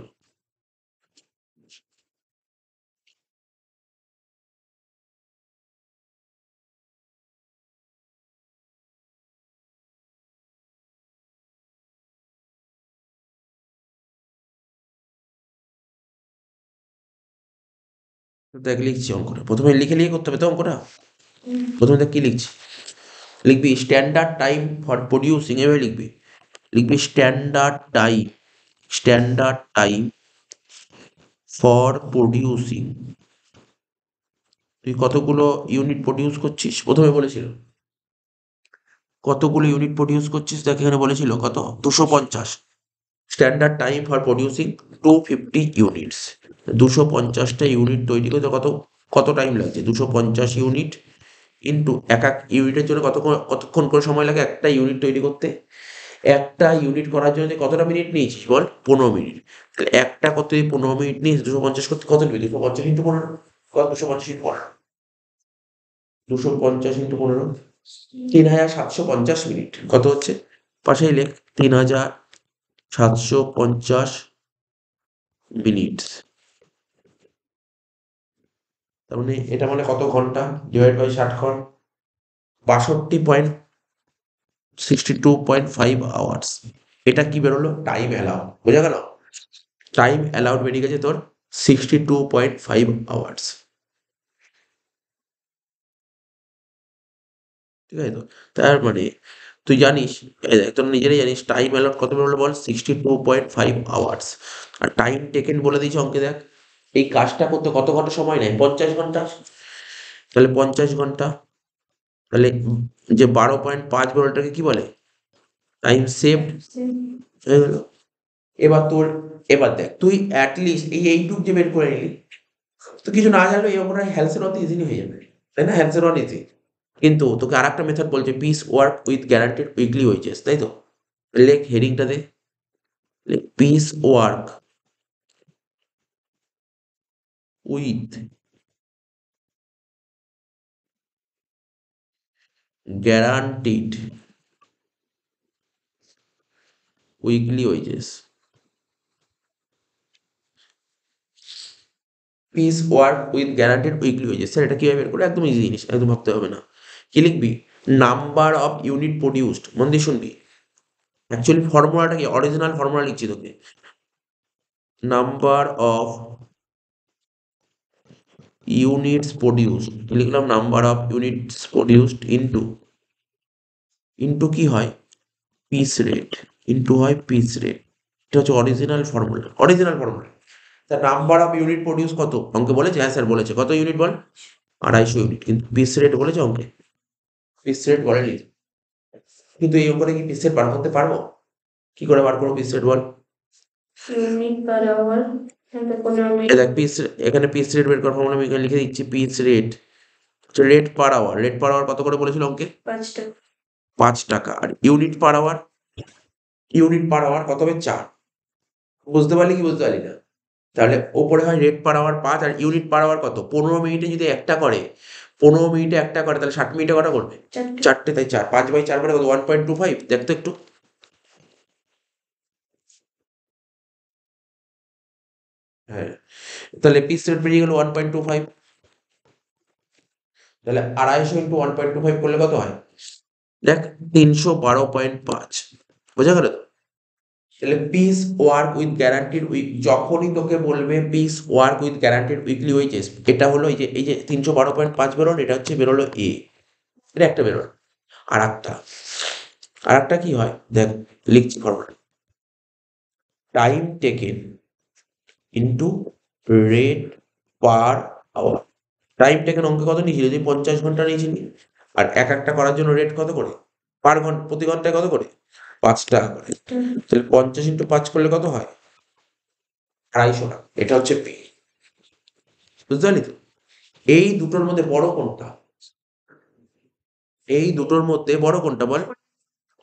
দেখ লিখছি অঙ্কটা, প্রথমে লিখে লিখে করতে হবে তো অঙ্কটা। প্রথমে দেখ কি লিখছি, লিখবি স্ট্যান্ডার্ড টাইম ফর প্রডিউসিং, এভাবে লিখবি, লিখবি স্ট্যান্ডার্ড টাইম ফর প্রডিউসিং, তুই কতগুলো ইউনিট প্রডিউস করছিস প্রথমে বলেছিল, কতগুলো ইউনিট প্রডিউস করছিস দেখ এখানে বলেছিল কত 250। Standard time for producing 250 units. 250টা ইউনিট তৈরি করতে কত কত টাইম লাগছে? 250 ইউনিট ইন্টু এক এক ইউনিটের জন্য কতক্ষণ করে সময় লাগে একটা ইউনিট তৈরি করতে? একটা ইউনিট করার জন্য কতটা মিনিট নিয়েছিস বল? 15 মিনিট। তাহলে একটা করতে যদি 15 মিনিট নিস 250 করতে কত নিবি? 250 ইন্টু 15 কত? 250 ইন্টু 15 250 ইন্টু 15 3750 মিনিট। কত হচ্ছে? পাশেই লেখ 3750 মিনিট। তার মানে এটা মানে কত ঘন্টা? ডিভাইড বাই 60 কর, 62.5 আওয়ার্স। এটা কি বেরোলো? Time allow. বোঝা গেল? টাইম অ্যালাউড বেরিয়ে গেছে তোর 62.5 আওয়ার্স। ঠিক আছে তো? তার মানে তুই জানিস, তোর নিজেরাই জানিস টাইম অ্যালাউড কত বেরোলো বল? 62.5 আওয়ার্স। আর টাইম টেকেন বলে দিয়েছে অঙ্কে দেখ, এই কাজটা করতে কত ঘন্টা সময় নেয়? 50 ঘন্টা। তাহলে 50 ঘন্টা, তাহলে যে 12.5 বেরোটাকে কি বলে? টাইম সেভড হয়ে গেল। এবার তোর, এবার দেখ তুই অ্যাটলিস্ট এইটুক যে বের করে নিলি, তো কিছু না জানলেও এই অঙ্কটা হ্যালসের অত ইজিলি হয়ে যাবে, তাই না? হ্যালসের অন ইজি। কিন্তু তোকে আর একটা মেথড বলছে, piece work with guaranteed weekly wages, তাই তো? লেখ হেডিংটা দে, piece work with guaranteed weekly wages. Piece work with guaranteed weekly wages. Sir এটা কিভাবে বের করে? একদম ইজি জিনিস, একদম ভাবতে হবে না। কি লিখবি? Number of unit produced. মন দিয়ে শুনবি, অ্যাকচুয়ালি ফর্মুলাটা কি? অরিজিনাল ফর্মুলা লিখছি তোকে। নাম্বার অফ ইউনিটস প্রডিউসড, লিখলাম number of units produced into, into কি হয়? Piece rate. ইন্টু হয় পিস রেট। এটা হচ্ছে অরিজিনাল ফর্মুলা, অরিজিনাল ফর্মুলা। তা নাম্বার অফ ইউনিট প্রডিউস কত অঙ্কে বলেছে? হ্যাঁ স্যার বলেছে। কত ইউনিট বল? 250 ইউনিট। কিন্তু পিস রেট বলেছে অঙ্কে? পিস রেট বলেনি। কিন্তু এই অঙ্কটা কি পিস রেট বার করতে পারবো? কি করে বার করবো পিস রেট বল? ইউনিট পার আওয়ার, এটা 15 এ মিনিট। দেখ পিস, এখানে পিস রেট বের করার ফর্মুলা আমি এখানে লিখে দিচ্ছি। Piece rate, rate per hour, rate per hour কত করে বলেছিল অঙ্কে? 5 টাকা। 5 টাকা। আর unit per hour, unit per hour কত হবে? 4। বুঝতে পারলি কি বুঝতে পারলি না? তাহলে ওপরে হয় রেট পার আওয়ার 5, আর ইউনিট পার আওয়ার কত? 15 মিনিটে যদি একটা করে, 15 মিনিটে একটা করে, তাহলে 60 মিনিটে কটা করবে? 4টে। 4টে। তাই 4, 5/4 মানে কত? 1.25। দেখ তো একটু। হ্যাঁ, তাহলে পিস রেট বেরিয়ে গেল 1.25। তাহলে 250 ইন্টু 1.25 করলে কত হয়? দেখ 312.5। বোঝা গেল তো? তাহলে piece work with guaranteed week, যখনই তোকে বলবে piece work with guaranteed weekly wages, এটা হলো এই যে 312.5 বেরোলো, এটা হচ্ছে বেরোলো এ। এটা একটা বেরোলো। আর একটা, আর একটা কি হয় দেখ, লিখছি formula. Time taken into rate per hour. Time taken অঙ্কে কত নিয়েছিল? যদি 50 ঘন্টা নিয়েছিলি, আর এক একটা করার জন্য রেট কত করে? পার ঘন্টা, প্রতি ঘন্টায় কত করে? 5 টাকা করে। তাহলে 50 ইন্টু 5 করলে কত হয়? 250 টাকা। এটা হচ্ছে পে। বুঝতে পারলি তো? এই দুটোর মধ্যে বড় কোনটা? এই দুটোর মধ্যে বড় কোনটা বল?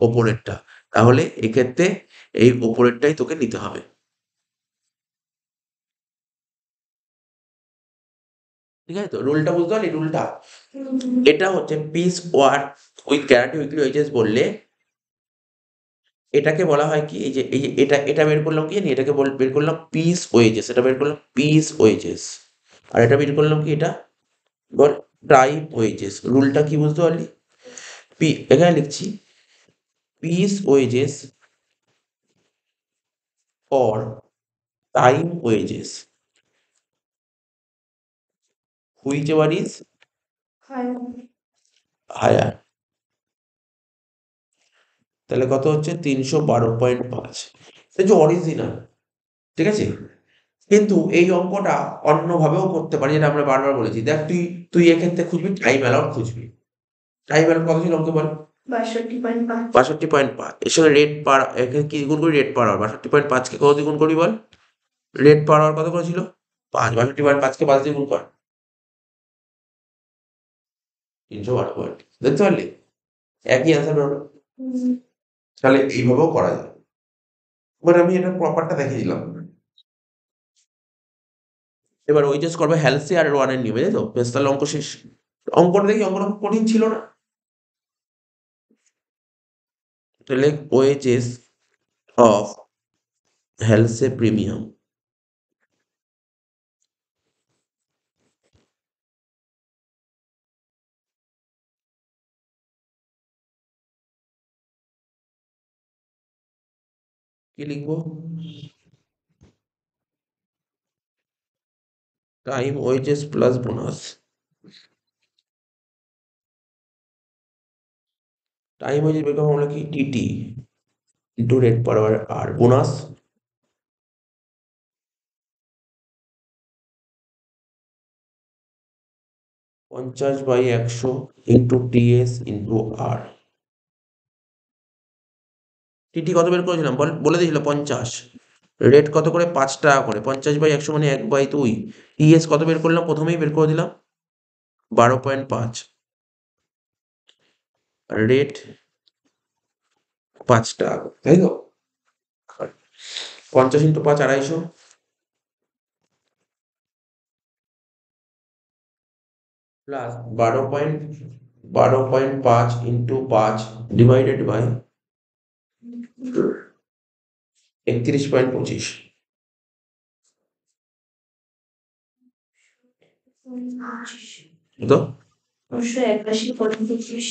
ওপরেরটা। তাহলে এক্ষেত্রে এই ওপরেরটাই তোকে নিতে হবে। ঠিক আছে তো? রুলটা বুঝতে পারলি? রুলটা এটা হচ্ছে piece work with guarantee weekly wages বললে এটাকে বলা হয় কি? এই যে এটা বের করলাম কি জানি? এটাকে বের করলাম পিস ওয়েজেস। এটা বের করলাম পিস ওয়েজেস। আর এটা বের করলাম কি? এটা বল টাইম ওয়েজেস। রুলটা কি বুঝতে পারলি? এখানে লিখছি piece wages for time wages whichever is higher. তাহলে কত হচ্ছে? 312.5। এটা যে অরিজিনাল, ঠিক আছে? কিন্তু এই অঙ্কটা অন্যভাবেও করতে পারি, যেটা আমরা বারবার বলেছি। দেখ তুই এক্ষেত্রে খুঁজবি টাইম অ্যালাউড খুঁজবি। টাইম অ্যালাউড কত ছিল অঙ্কে বল? 62.5। 62.5। এর সঙ্গে রেট পার এখানে কি গুণ করি? Rate per hour. 62.5 কে কত দিয়ে গুণ করি বল? রেট পার আওয়ার কত করেছিল? 5। 62.5 কে 5 দিয়ে গুণ কর। 312 পয়েন্ট। দেখতে পারলি? একই অ্যান্সার বেরোলো। তাহলে এইভাবেও করা যায়। এবার আমি এটা প্রপারটা দেখিয়ে দিলাম। এবার ওয়েজেস করবে হ্যালসে আর রোয়ানের নিয়মে, তাই তো? বেশ, তাহলে অঙ্ক শেষ। অঙ্কটা দেখি, অঙ্কটা কঠিন ছিল না। তাহলে ওয়েজেস অফ হ্যালসে প্রিমিয়াম কি লিখবো? Time wages plus bonus. Time wages বের করবো আমরা কি? TT into rate per hour R bonus 50/100 into TS into R. TT কত বের করেছিলাম বলে দিয়েছিল 50। রেট কত করে? 5 টাকা করে। 50/100 মানে 1/2। টিএস কত বের করলাম? প্রথমেই বের করে দিলাম 12.5। রেট 5 টাকা, তাই তো? 50 into 5 250 plus 12.5 into 5 divided by 31.25। তো 981.25।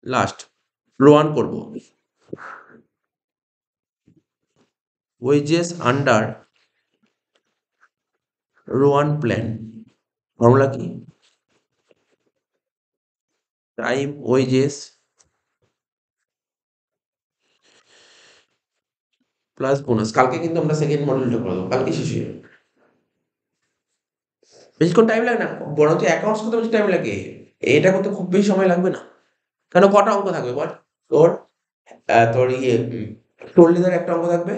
লাস্ট রোয়ান করবো। Wages under Rowan plan formula কি? Time wages plus bonus. কালকে কিন্তু আমরা সেকেন্ড মডেলটা করে দেবো, কালকে শেষ হয়ে যাবে। বেশিক্ষণ টাইম লাগে না, বরঞ্চ অ্যাকাউন্টস করতে বেশি টাইম লাগে। এটা করতে খুব বেশি সময় লাগবে না। কেন, কটা অঙ্ক থাকবে বল? তোর তোর চল্লিশের একটা অঙ্ক থাকবে।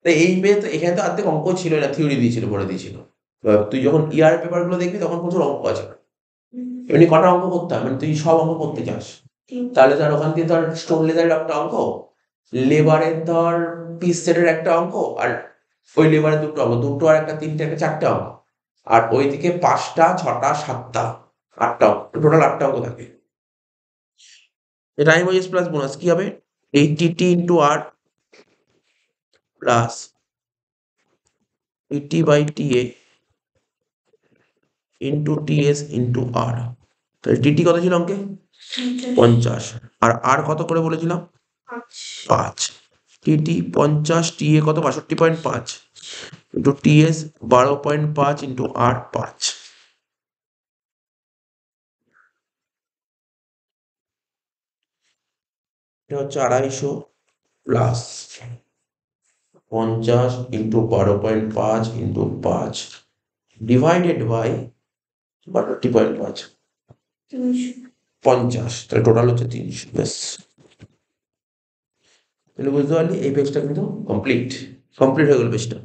তো এই পেয়ে তো এখানে তো অর্ধেক অঙ্ক ছিল না, থিওরি দিয়েছিল, বলে দিয়েছিল। তুই যখন ইয়ার পেপার গুলো দেখবি তখন প্রচুর অঙ্ক আছে। এমনি কটা অঙ্ক করতে হবে, মানে তুই সব অঙ্ক করতে চাস, তাহলে ধর ওখান দিয়ে ধর স্টোন লেদারের একটা অঙ্ক, লেবারের ধর পিস সেটের একটা অঙ্ক, আর ওই লেবারের দুটো অঙ্ক, দুটো আর একটা, তিনটে, একটা, চারটে অঙ্ক, আর ওইদিকে 5টা 6টা 7টা 8টা অঙ্ক, টোটাল 8টা অঙ্ক থাকে। টাইম ওয়েজেস প্লাস বোনাস কি হবে? 80t into R plus 80/TA into TS into R. তাহলে টিটি কত ছিল অঙ্কে? 50। আর কত করে বলেছিলাম? 5। টিটি 50, টিএ কত? 62.5 ইন্টু টিএস 12.5 ইন্টু আর 5। এটা হচ্ছে 250 plus 50 into 12.5 into 5 divided by 62.5 50। তাহলে টোটাল হচ্ছে 300। ব্যাস, তাহলে বুঝতে পারলি এই পেজটা কিন্তু কমপ্লিট হয়ে গেল পেজটা।